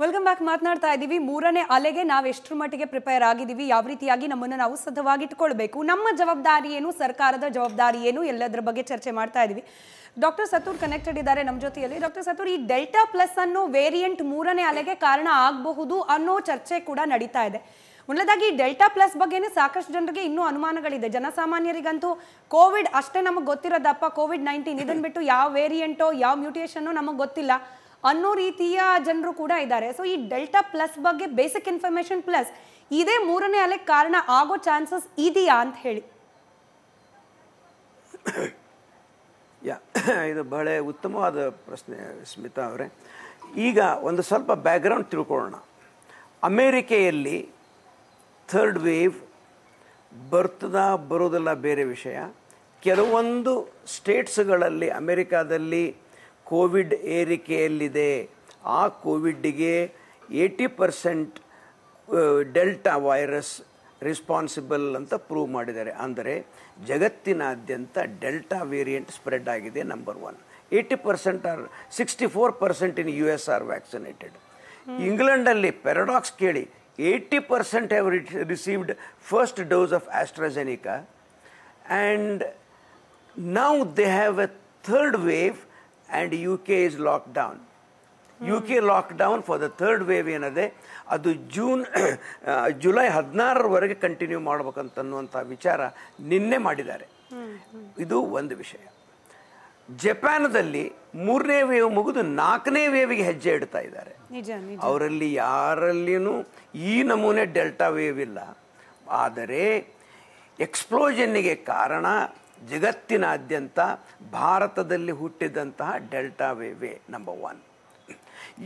Welcome back. ಮಾತನಾಡ್ತಾ ಇದ್ದೀವಿ ಮೂರನೇ ಅಲೆಗೆ ನಾವು ಎಷ್ಟರ ಮಟ್ಟಿಗೆ ಪ್ರಿಪೇರ್ ಆಗಿದ್ದೀವಿ, ಯಾವ ರೀತಿಯಾಗಿ ನಮ್ಮನ್ನು ನಾವು ಸಿದ್ಧವಾಗಿಟ್ಕೊಳ್ಬೇಕು, ನಮ್ಮ ಜವಾಬ್ದಾರಿ ಏನು, ಸರ್ಕಾರದ ಜವಾಬ್ದಾರಿ ಏನು, ಎಲ್ಲದರ ಬಗ್ಗೆ ಚರ್ಚೆ ಮಾಡ್ತಾ ಇದ್ದೀವಿ. ಡಾಕ್ಟರ್ ಸತ್ತೂರ್ ಕನೆಕ್ಟೆಡ್ ಇದ್ದಾರೆ ನಮ್ಮ ಜೊತೆಯಲ್ಲಿ. ಡಾಕ್ಟರ್ ಸತ್ತೂರ್, ಈ ಡೆಲ್ಟಾ ಪ್ಲಸ್ ಅನ್ನೋ ವೇರಿಯಂಟ್ ಮೂರನೇ ಅಲೆಗೆ ಕಾರಣ ಆಗಬಹುದು ಅನ್ನೋ ಚರ್ಚೆ ಕೂಡ ನಡೀತಾ ಇದೆ. ಮೊದಲದಾಗಿ ಡೆಲ್ಟಾ ಪ್ಲಸ್ ಬಗ್ಗೆನೇ ಸಾಕಷ್ಟು ಜನರಿಗೆ ಇನ್ನೂ ಅನುಮಾನಗಳಿದೆ. ಜನಸಾಮಾನ್ಯರಿಗಂತೂ ಕೋವಿಡ್ ಅಷ್ಟೇ ನಮಗೆ ಗೊತ್ತಿರೋದಪ್ಪ, ಕೋವಿಡ್-19 ಇದನ್ನ ಬಿಟ್ಟು ಯಾವ ವೇರಿಯಂಟೋ ಯಾವ ಮ್ಯೂಟೇಷನ್ನೋ ನಮಗೆ ಗೊತ್ತಿಲ್ಲ ಅನ್ನೋ ರೀತಿಯ ಜನರು ಕೂಡ ಇದ್ದಾರೆ. ಸೊ ಈ ಡೆಲ್ಟಾ ಪ್ಲಸ್ ಬಗ್ಗೆ ಬೇಸಿಕ್ ಇನ್ಫಾರ್ಮೇಶನ್ ಪ್ಲಸ್ ಇದೇ ಮೂರನೇ ಅಲೆಗೆ ಕಾರಣ ಆಗೋ ಚಾನ್ಸಸ್ ಇದೆಯಾ ಅಂತ ಹೇಳಿ. ಇದು ಬಹಳ ಉತ್ತಮವಾದ ಪ್ರಶ್ನೆ ಸ್ಮಿತಾ ಅವರೇ. ಈಗ ಒಂದು ಸ್ವಲ್ಪ ಬ್ಯಾಕ್ಗ್ರೌಂಡ್ ತಿಳ್ಕೊಳ್ಳೋಣ. ಅಮೇರಿಕೆಯಲ್ಲಿ ಥರ್ಡ್ ವೇವ್ ಬರೋದಲ್ಲ ಬೇರೆ ವಿಷಯ. ಕೆಲವೊಂದು ಸ್ಟೇಟ್ಸ್ಗಳಲ್ಲಿ ಅಮೇರಿಕಾದಲ್ಲಿ ಕೋವಿಡ್ ಏರಿಕೆಯಲ್ಲಿದೆ. ಆ ಕೋವಿಡ್ಗೆ 80% ಡೆಲ್ಟಾ ವೈರಸ್ ರೆಸ್ಪಾನ್ಸಿಬಲ್ ಅಂತ ಪ್ರೂವ್ ಮಾಡಿದ್ದಾರೆ. ಅಂದರೆ ಜಗತ್ತಿನಾದ್ಯಂತ ಡೆಲ್ಟಾ ವೇರಿಯಂಟ್ ಸ್ಪ್ರೆಡ್ ಆಗಿದೆ. ನಂಬರ್ 1. 80% ಆರ್ 64% ಇನ್ US ಆರ್ ವ್ಯಾಕ್ಸಿನೇಟೆಡ್. ಇಂಗ್ಲೆಂಡಲ್ಲಿ ಪ್ಯಾರಾಡಾಕ್ಸ್ ಕೇಳಿ, 80% have received first dose of AstraZeneca and now they have A third wave and UK is locked down. UK locked down for the third wave ಏನದೆ ಅದು July 16ರವರೆಗೆ continue ಮಾಡ್ಬೇಕಂತನ್ನುವಂಥ ವಿಚಾರ ನಿನ್ನೆ ಮಾಡಿದ್ದಾರೆ. ಇದು ಒಂದು ವಿಷಯ. ಜಪಾನದಲ್ಲಿ 3ನೇ wave ಮುಗಿದು 4ನೇ ವೇವ್ಗೆ ಹೆಜ್ಜೆ ಇಡ್ತಾ ಇದ್ದಾರೆ. ಅವರಲ್ಲಿ ಯಾರಲ್ಲಿನೂ ಈ ನಮೂನೆ ಡೆಲ್ಟಾ ವೇವ್ ಇಲ್ಲ. ಆದರೆ ಎಕ್ಸ್ಪ್ಲೋಷನ್ನಿಗೆ ಕಾರಣ ಜಗತ್ತಿನಾದ್ಯಂತ ಭಾರತದಲ್ಲಿ ಹುಟ್ಟಿದಂತಹ ಡೆಲ್ಟಾ ವೇವೇ ನಂಬರ್ 1.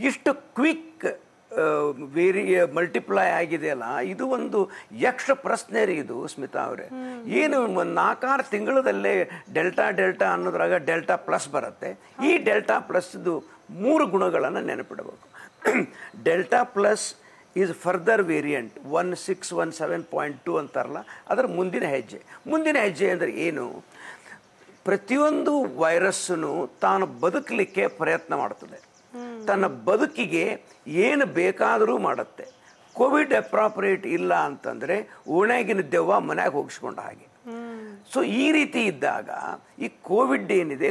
ಇಷ್ಟು ಕ್ವಿಕ್ ಮಲ್ಟಿಪ್ಲೈ ಆಗಿದೆಯಲ್ಲ, ಇದು ಒಂದು ಯಕ್ಷ ಪ್ರಶ್ನೆ ರೀ ಇದು ಸ್ಮಿತಾ ಅವರೇ. ಏನು 4-6 ತಿಂಗಳದಲ್ಲೇ ಡೆಲ್ಟಾ ಅನ್ನೋದ್ರಾಗ ಡೆಲ್ಟಾ ಪ್ಲಸ್ ಬರುತ್ತೆ. ಈ ಡೆಲ್ಟಾ ಪ್ಲಸ್ದು 3 ಗುಣಗಳನ್ನು ನೆನಪಿಡಬೇಕು. Delta plus is further variant 1617.2 ಅಂತಾರಲ್ಲ, ಅದರ ಮುಂದಿನ ಹೆಜ್ಜೆ ಅಂದರೆ ಏನು? ಪ್ರತಿಯೊಂದು ವೈರಸ್ಸನ್ನು ತಾನು ಬದುಕಲಿಕ್ಕೆ ಪ್ರಯತ್ನ ಮಾಡ್ತದೆ. ತನ್ನ ಬದುಕಿಗೆ ಏನು ಬೇಕಾದರೂ ಮಾಡುತ್ತೆ. ಕೋವಿಡ್ ಅಪ್ರಾಪ್ರಿಯೇಟ್ ಇಲ್ಲ ಅಂತಂದರೆ ಓಣ್ಯಾಗಿನ ದೆವ್ವ ಮನ್ಯಾಗ ಹೋಗಿಸ್ಕೊಂಡ ಹಾಗೆ. ಸೊ ಈ ರೀತಿ ಇದ್ದಾಗ ಈ ಕೋವಿಡ್ ಏನಿದೆ,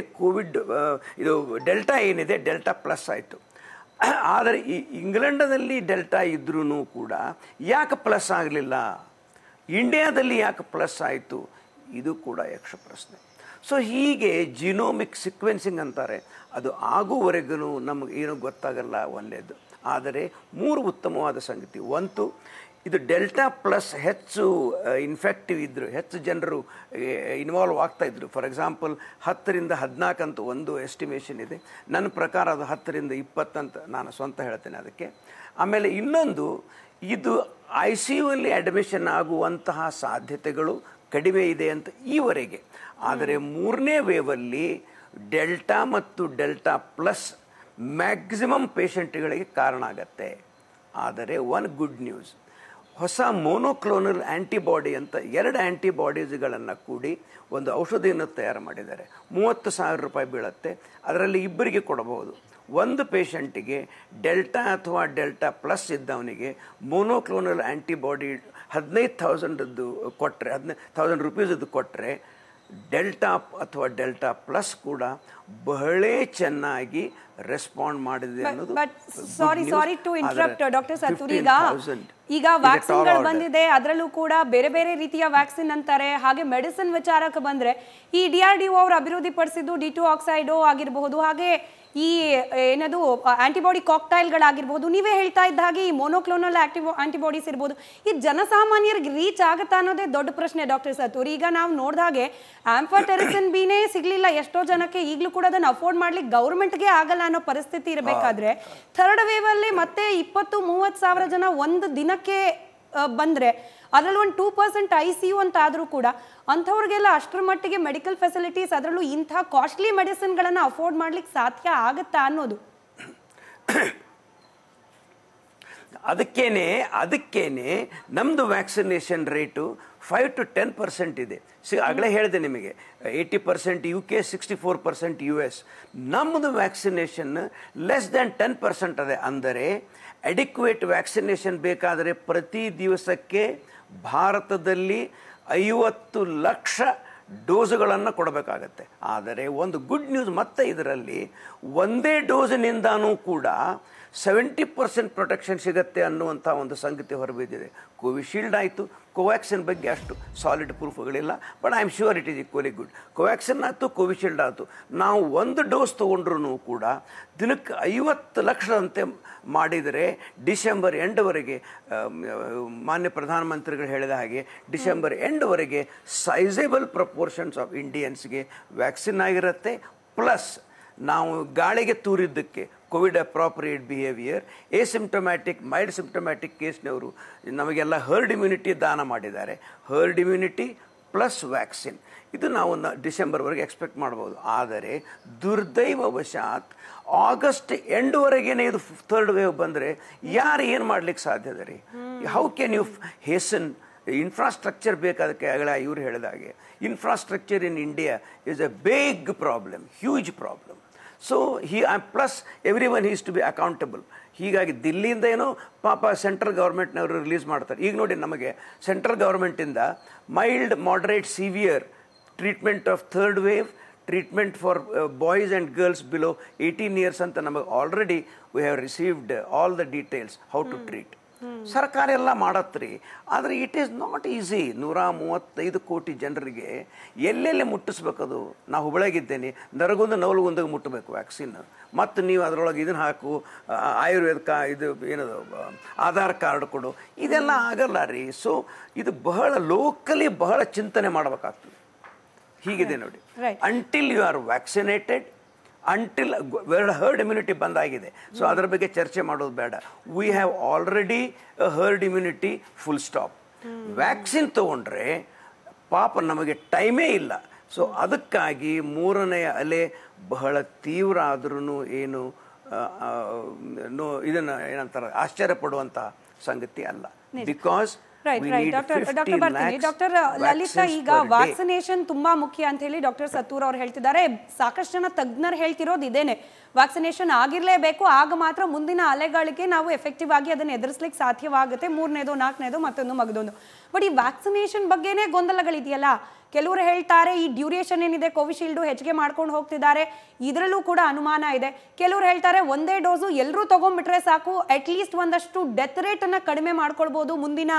ಇದು ಡೆಲ್ಟಾ ಏನಿದೆ, ಡೆಲ್ಟಾ ಪ್ಲಸ್ ಆಯಿತು. ಆದರೆ ಈ ಇಂಗ್ಲೆಂಡದಲ್ಲಿ ಡೆಲ್ಟಾ ಇದ್ರೂ ಕೂಡ ಯಾಕೆ ಪ್ಲಸ್ ಆಗಲಿಲ್ಲ, ಇಂಡಿಯಾದಲ್ಲಿ ಯಾಕೆ ಪ್ಲಸ್ ಆಯಿತು, ಇದು ಕೂಡ ಯಕ್ಷ ಪ್ರಶ್ನೆ. ಸೊ ಹೀಗೆ ಜಿನೋಮಿಕ್ ಸೀಕ್ವೆನ್ಸಿಂಗ್ ಅಂತಾರೆ, ಅದು ಆಗುವವರೆಗೂ ನಮಗೆ ಏನೂ ಗೊತ್ತಾಗಲ್ಲ ಒಂದೇದು. ಆದರೆ 3 ಉತ್ತಮವಾದ ಸಂಗತಿ. ಒಂದು, ಇದು ಡೆಲ್ಟಾ ಪ್ಲಸ್ ಹೆಚ್ಚು ಇನ್ಫೆಕ್ಟಿವ್ ಇದ್ದರು, ಹೆಚ್ಚು ಜನರು ಇನ್ವಾಲ್ವ್ ಆಗ್ತಾಯಿದ್ರು. ಫಾರ್ ಎಕ್ಸಾಂಪಲ್ 10ರಿಂದ 14 ಅಂತ ಒಂದು ಎಸ್ಟಿಮೇಷನ್ ಇದೆ. ನನ್ನ ಪ್ರಕಾರ ಅದು 10ರಿಂದ 20 ಅಂತ ನಾನು ಸ್ವಂತ ಹೇಳ್ತೇನೆ ಅದಕ್ಕೆ. ಆಮೇಲೆ ಇನ್ನೊಂದು, ಇದು ICU ಅಲ್ಲಿ ಅಡ್ಮಿಷನ್ ಆಗುವಂತಹ ಸಾಧ್ಯತೆಗಳು ಕಡಿಮೆ ಇದೆ ಅಂತ ಈವರೆಗೆ. ಆದರೆ 3ನೇ ವೇವಲ್ಲಿ ಡೆಲ್ಟಾ ಮತ್ತು ಡೆಲ್ಟಾ ಪ್ಲಸ್ ಮ್ಯಾಕ್ಸಿಮಮ್ ಪೇಷಂಟ್ಗಳಿಗೆ ಕಾರಣ ಆಗತ್ತೆ. ಆದರೆ ಒಂದು ಗುಡ್ ನ್ಯೂಸ್, ಹೊಸ ಮೋನೋಕ್ಲೋನಲ್ ಆ್ಯಂಟಿಬಾಡಿ ಅಂತ 2 ಆ್ಯಂಟಿಬಾಡೀಸ್ಗಳನ್ನು ಕೂಡಿ ಒಂದು ಔಷಧಿಯನ್ನು ತಯಾರು ಮಾಡಿದ್ದಾರೆ. 30,000 ರೂಪಾಯಿ ಬೀಳುತ್ತೆ. ಅದರಲ್ಲಿ ಇಬ್ಬರಿಗೆ ಕೊಡಬಹುದು. ಒಂದು ಪೇಷಂಟಿಗೆ ಡೆಲ್ಟಾ ಅಥವಾ ಡೆಲ್ಟಾ ಪ್ಲಸ್ ಇದ್ದವನಿಗೆ ಮೋನೋಕ್ಲೋನಲ್ ಆ್ಯಂಟಿಬಾಡಿ 15,000 ಕೊಟ್ಟರೆ, 15,000 ರೂಪೀಸದ್ದು ಕೊಟ್ಟರೆ, ಡೆಲ್ಟಾ ಅಥವಾ ಡೆಲ್ಟಾ ಪ್ಲಸ್ ಕೂಡ ಬಹಳ ಚೆನ್ನಾಗಿ ರೆಸ್ಪಾಂಡ್ ಮಾಡಿದೆ ಅನ್ನೋದು. Sorry to interrupt doctor Sattur. ಈಗ ವ್ಯಾಕ್ಸಿನ್ಗಳು ಬಂದಿದೆ, ಅದರಲ್ಲೂ ಕೂಡ ಬೇರೆ ಬೇರೆ ರೀತಿಯ ವ್ಯಾಕ್ಸಿನ್ ಅಂತಾರೆ. ಹಾಗೆ ಮೆಡಿಸಿನ್ ವಿಚಾರಕ್ಕೆ ಬಂದ್ರೆ ಈ DRDO ಅವರು ಅಭಿವೃದ್ಧಿ ಪಡಿಸಿದ್ದು ಡಿಟೋಆಕ್ಸೈಡೋ ಆಗಿರಬಹುದು, ಹಾಗೆ ಈ ಏನದು ಆಂಟಿಬಾಡಿ ಕಾಕ್ಟೈಲ್ಗಳಾಗಿರ್ಬೋದು. ನೀವೇ ಹೇಳ್ತಾ ಇದ್ದ ಹಾಗೆ ಈ ಮೋನೋಕ್ಲೋನಲ್ ಆಂಟಿಬಾಡೀಸ್ ಇರ್ಬೋದು. ಈ ಜನಸಾಮಾನ್ಯರಿಗೆ ರೀಚ್ ಆಗುತ್ತಾ ಅನ್ನೋದೇ ದೊಡ್ಡ ಪ್ರಶ್ನೆ ಡಾಕ್ಟರ್ ಸತ್ತೂರ್. ಈಗ ನಾವು ನೋಡಿದ ಹಾಗೆ ಆಂಫಾಟೆರಿಸಿನ್ ಬಿನೇ ಸಿಗ್ಲಿಲ್ಲ ಎಷ್ಟೋ ಜನಕ್ಕೆ. ಈಗಲೂ ಕೂಡ ಅದನ್ನು ಅಫೋರ್ಡ್ ಮಾಡ್ಲಿಕ್ಕೆ ಗೌರ್ಮೆಂಟ್ಗೆ ಆಗಲ್ಲ ಅನ್ನೋ ಪರಿಸ್ಥಿತಿ ಇರಬೇಕಾದ್ರೆ ಥರ್ಡ್ ವೇವ್ ಅಲ್ಲಿ ಮತ್ತೆ 20-30 ಸಾವಿರ ಜನ ಒಂದು ದಿನಕ್ಕೆ ಬಂದ್ರೆ, ಅದರಲ್ಲಿ ಒಂದು 2% ICU ಅಂತ ಆದರೂ ಕೂಡ ಅಂಥವ್ರಿಗೆಲ್ಲ ಅಷ್ಟರ ಮಟ್ಟಿಗೆ ಮೆಡಿಕಲ್ ಫೆಸಿಲಿಟೀಸ್, ಅದರಲ್ಲೂ ಇಂಥ ಕಾಸ್ಟ್ಲಿ ಮೆಡಿಸಿನ್ಗಳನ್ನು ಅಫೋರ್ಡ್ ಮಾಡ್ಲಿಕ್ಕೆ ಸಾಧ್ಯ ಆಗುತ್ತಾ ಅನ್ನೋದು. ಅದಕ್ಕೇನೆ ನಮ್ಮದು ವ್ಯಾಕ್ಸಿನೇಷನ್ ರೇಟು 5 to 10% ಇದೆ. ಆಗಲೇ ಹೇಳಿದೆ ನಿಮಗೆ, 80% UK, 64% US. ನಮ್ಮದು ವ್ಯಾಕ್ಸಿನೇಷನ್ ಲೆಸ್ ದ್ಯಾನ್ 10% ಅದೇ. ಅಂದರೆ ಅಡಿಕ್ವೇಟ್ ವ್ಯಾಕ್ಸಿನೇಷನ್ ಬೇಕಾದರೆ ಪ್ರತಿ ದಿವಸಕ್ಕೆ ಭಾರತದಲ್ಲಿ 50 ಲಕ್ಷ ಡೋಸುಗಳನ್ನು ಕೊಡಬೇಕಾಗತ್ತೆ. ಆದರೆ ಒಂದು ಗುಡ್ ನ್ಯೂಸ್ ಮತ್ತೆ ಇದರಲ್ಲಿ, ಒಂದೇ ಡೋಸಿನಿಂದಾನೂ ಕೂಡ 70% ಪ್ರೊಟೆಕ್ಷನ್ ಸಿಗುತ್ತೆ ಅನ್ನುವಂಥ ಒಂದು ಸಂಗತಿ ಹೊರಬಿದ್ದಿದೆ. ಕೋವಿಶೀಲ್ಡ್ ಆಯಿತು, ಕೋವ್ಯಾಕ್ಸಿನ್ ಬಗ್ಗೆ ಅಷ್ಟು ಸಾಲಿಡ್ ಪ್ರೂಫ್ಗಳಿಲ್ಲ, but I am sure it is equally good. Covaxin ಆಯಿತು, ಕೋವಿಶೀಲ್ಡ್ ಆಯಿತು, ನಾವು ಒಂದು ಡೋಸ್ ತೊಗೊಂಡ್ರೂ ಕೂಡ ದಿನಕ್ಕೆ 50 ಲಕ್ಷದಂತೆ ಮಾಡಿದರೆ ಡಿಸೆಂಬರ್ ಎಂಡ್ವರೆಗೆ, ಮಾನ್ಯ ಪ್ರಧಾನಮಂತ್ರಿಗಳು ಹೇಳಿದ ಹಾಗೆ ಡಿಸೆಂಬರ್ ಎಂಡ್ವರೆಗೆ ಸೈಜೇಬಲ್ ಪ್ರಪೋರ್ಷನ್ಸ್ ಆಫ್ ಇಂಡಿಯನ್ಸ್ಗೆ ವ್ಯಾಕ್ಸಿನ್ ಆಗಿರುತ್ತೆ. ಪ್ಲಸ್ ನಾವು ಗಾಳಿಗೆ ತೂರಿದ್ದಕ್ಕೆ Covid appropriate behaviour, asymptomatic mild symptomatic ಕೇಸ್ನವರು ನಮಗೆಲ್ಲ ಹರ್ಡ್ ಇಮ್ಯುನಿಟಿ ದಾನ ಮಾಡಿದ್ದಾರೆ. ಹರ್ಡ್ ಇಮ್ಯುನಿಟಿ ಪ್ಲಸ್ ವ್ಯಾಕ್ಸಿನ್ ಇದು ನಾವು ಡಿಸೆಂಬರ್ವರೆಗೆ ಎಕ್ಸ್ಪೆಕ್ಟ್ ಮಾಡ್ಬೋದು. ಆದರೆ ದುರ್ದೈವವಶಾತ್ ಆಗಸ್ಟ್ ಎಂಡ್ವರೆಗೇನೆ ಇದು ಥರ್ಡ್ ವೇವ್ ಬಂದರೆ ಯಾರು ಏನು ಮಾಡ್ಲಿಕ್ಕೆ ಸಾಧ್ಯದ ರೀ? How can you hasten? Infrastructure ಬೇಕಾದಕ್ಕೆ ಆಗಲೇ ಇವರು ಹೇಳಿದಾಗೆ infrastructure in India is a big problem, huge problem. So plus everyone is to be accountable. ಹೀಗಾಗಿ ದಿಲ್ಲಿಯಿಂದ ಏನೋ ಪಾಪ ಸೆಂಟ್ರಲ್ ಗೌರ್ಮೆಂಟ್ನವರು ರಿಲೀಸ್ ಮಾಡ್ತಾರೆ. ಈಗ ನೋಡಿ, ನಮಗೆ ಸೆಂಟ್ರಲ್ ಗೌರ್ಮೆಂಟಿಂದ mild moderate severe treatment of third wave, treatment for boys and girls below 18 years ಅಂತ ನಮಗೆ already we have received all the details how to treat. ಸರ್ಕಾರ ಎಲ್ಲ ಮಾಡತ್ರಿ, ಆದರೆ ಇಟ್ ಈಸ್ ನಾಟ್ ಈಸಿ. 135 ಕೋಟಿ ಜನರಿಗೆ ಎಲ್ಲೆಲ್ಲಿ ಮುಟ್ಟಿಸ್ಬೇಕದು? ನಾವು ಹುಬ್ಬಳ್ಳಿಯಾಗಿದ್ದೇನೆ, ನರಗುಂದ ನವಲಗುಂದಾಗ ಮುಟ್ಟಬೇಕು ವ್ಯಾಕ್ಸಿನ್. ಮತ್ತು ನೀವು ಅದರೊಳಗೆ ಇದನ್ನು ಹಾಕು, ಆಯುರ್ವೇದ ಇದು ಏನದು ಆಧಾರ್ ಕಾರ್ಡ್ ಕೊಡು, ಇದೆಲ್ಲ ಆಗಲ್ಲ ರೀ. ಸೊ ಇದು ಬಹಳ ಲೋಕಲಿ ಬಹಳ ಚಿಂತನೆ ಮಾಡಬೇಕಾಗ್ತದೆ. ಹೀಗಿದೆ ನೋಡಿ, until you are vaccinated, until herd immunity ಬಂದಾಗಿದೆ. ಸೊ ಅದರ ಬಗ್ಗೆ ಚರ್ಚೆ ಮಾಡೋದು ಬೇಡ. We have already herd immunity, full stop. Vaccine ತೊಗೊಂಡ್ರೆ ಪಾಪ ನಮಗೆ ಟೈಮೇ ಇಲ್ಲ. ಸೊ ಅದಕ್ಕಾಗಿ 3ನೇ ಅಲೆ ಬಹಳ ತೀವ್ರ ಆದ್ರೂ ಏನು ಇದನ್ನು ಏನಂತಾರೆ ಆಶ್ಚರ್ಯ ಪಡುವಂಥ ಸಂಗತಿ ಅಲ್ಲ. ಬಿಕಾಸ್ ಡಾಕ್ಟರ್ ಲಲಿತಾ, ಈಗ ವ್ಯಾಕ್ಸಿನೇಷನ್ ತುಂಬಾ ಮುಖ್ಯ ಅಂತ ಹೇಳಿ ಡಾಕ್ಟರ್ ಸತ್ತೂರ್ ಅವ್ರು ಹೇಳ್ತಿದ್ದಾರೆ. ಸಾಕಷ್ಟು ಜನ ತಜ್ಞರು ಹೇಳ್ತಿರೋದು ಇದೇನೆ, ವ್ಯಾಕ್ಸಿನೇಷನ್ ಆಗಿರ್ಲೇಬೇಕು, ಆಗ ಮಾತ್ರ ಮುಂದಿನ ಅಲೆಗಳಿಗೆ ನಾವು ಎಫೆಕ್ಟಿವ್ ಆಗಿ ಅದನ್ನ ಎದುರಿಸ್ಲಿಕ್ಕೆ ಸಾಧ್ಯವಾಗುತ್ತೆ. 3ನೇದು 4ನೇದು ಮತ್ತೊಂದು ಮಗದೊಂದು. ಬಟ್ ಈ ವ್ಯಾಕ್ಸಿನೇಷನ್ ಬಗ್ಗೆನೇ ಗೊಂದಲಗಳಿದೆಯಲ್ಲ. ಕೆಲವರು ಹೇಳ್ತಾರೆ ಈ ಡ್ಯೂರೇಷನ್ ಏನಿದೆ ಕೋವಿಶೀಲ್ಡು ಹೆಚ್ಚಿಗೆ ಮಾಡ್ಕೊಂಡು ಹೋಗ್ತಿದ್ದಾರೆ, ಇದರಲ್ಲೂ ಕೂಡ ಅನುಮಾನ ಇದೆ. ಕೆಲವರು ಹೇಳ್ತಾರೆ ಒಂದೇ ಡೋಸು ಎಲ್ಲರೂ ತಗೊಂಡ್ಬಿಟ್ರೆ ಸಾಕು, ಅಟ್ಲೀಸ್ಟ್ ಒಂದಷ್ಟು ಡೆತ್ ರೇಟನ್ನು ಕಡಿಮೆ ಮಾಡ್ಕೊಳ್ಬೋದು ಮುಂದಿನ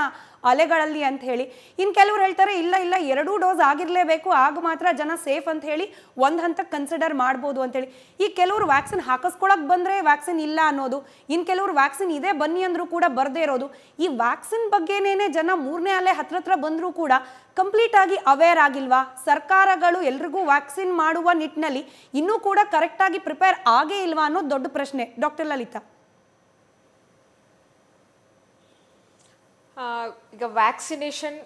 ಅಲೆಗಳಲ್ಲಿ ಅಂತ ಹೇಳಿ. ಇನ್ನು ಕೆಲವರು ಹೇಳ್ತಾರೆ ಇಲ್ಲ 2 ಡೋಸ್ ಆಗಿರಲೇಬೇಕು, ಆಗ ಮಾತ್ರ ಜನ ಸೇಫ್ ಅಂತ ಹೇಳಿ ಒಂದು ಹಂತಕ್ಕೆ ಕನ್ಸಿಡರ್ ಮಾಡ್ಬೋದು ಅಂತೇಳಿ. ಈ ಕೆಲವರು ವ್ಯಾಕ್ಸಿನ್ ಹಾಕಿಸ್ಕೊಳಕ್ ಬಂದರೆ ವ್ಯಾಕ್ಸಿನ್ ಇಲ್ಲ ಅನ್ನೋದು, ಇನ್ನು ಕೆಲವರು ವ್ಯಾಕ್ಸಿನ್ ಇದೆ ಬನ್ನಿ ಅಂದರೂ ಕೂಡ ಬರದೇ ಇರೋದು. ಈ ವ್ಯಾಕ್ಸಿನ್ ಬಗ್ಗೆನೇ ಜನ 3ನೇ ಅಲೆ ಹತ್ರ ಬಂದರೂ ಕೂಡ ಕಂಪ್ಲೀಟ್ ಆಗಿ ಅವೇರ್ ಆಗಿಲ್ವಾ? ಸರ್ಕಾರಗಳು ಎಲ್ರಿಗೂ ವ್ಯಾಕ್ಸಿನ್ ಮಾಡುವ ನಿಟ್ಟಿನಲ್ಲಿ ಇನ್ನೂ ಕೂಡ ಕರೆಕ್ಟ್ ಆಗಿ ಪ್ರಿಪೇರ್ ಆಗೇ ಇಲ್ವಾ ಅನ್ನೋದು ದೊಡ್ಡ ಪ್ರಶ್ನೆ. ಡಾಕ್ಟರ್ ಲಲಿತಾ, ಈಗ ವ್ಯಾಕ್ಸಿನೇಷನ್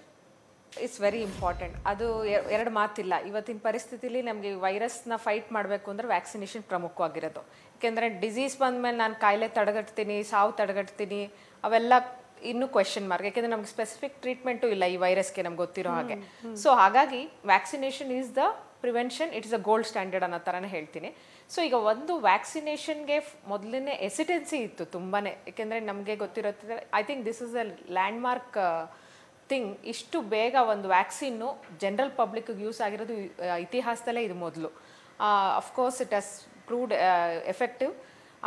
ಇಟ್ಸ್ ವೆರಿ ಇಂಪಾರ್ಟೆಂಟ್. ಅದು ಎರಡು ಮಾತಿಲ್ಲ. ಇವತ್ತಿನ ಪರಿಸ್ಥಿತಿಲಿ ನಮಗೆ ವೈರಸ್ನ ಫೈಟ್ ಮಾಡಬೇಕು ಅಂದರೆ ವ್ಯಾಕ್ಸಿನೇಷನ್ ಪ್ರಮುಖವಾಗಿರೋದು. ಯಾಕೆಂದರೆ ಡಿಸೀಸ್ ಬಂದಮೇಲೆ ನಾನು ಕಾಯಿಲೆ ತಡೆಗಟ್ತೀನಿ, ಸಾವು ತಡೆಗಟ್ತೀನಿ, ಅವೆಲ್ಲ ಇನ್ನೂ ಕ್ವೆಶನ್ ಮಾರ್ಕ್. ಯಾಕೆಂದರೆ ನಮ್ಗೆ ಸ್ಪೆಸಿಫಿಕ್ ಟ್ರೀಟ್ಮೆಂಟು ಇಲ್ಲ ಈ ವೈರಸ್ಗೆ, ನಮ್ಗೆ ಗೊತ್ತಿರೋ ಹಾಗೆ. ಸೊ ಹಾಗಾಗಿ vaccination is the prevention, it is a gold standard ಅನ್ನೋ ಥರನೇ ಹೇಳ್ತೀನಿ. ಸೊ ಈಗ ಒಂದು ವ್ಯಾಕ್ಸಿನೇಷನ್ಗೆ ಮೊದಲನೇ ಎಸಿಟೆನ್ಸಿ ಇತ್ತು ತುಂಬಾ. ಯಾಕೆಂದರೆ ನಮಗೆ ಗೊತ್ತಿರುತ್ತೆ, I think this is a landmark thing. ಇಷ್ಟು ಬೇಗ ಒಂದು ವ್ಯಾಕ್ಸಿನ್ನು ಜನರಲ್ ಪಬ್ಲಿಕ್ಗೆ ಯೂಸ್ ಆಗಿರೋದು ಇತಿಹಾಸದಲ್ಲೇ ಇದು ಮೊದಲು. Of course it has proved effective.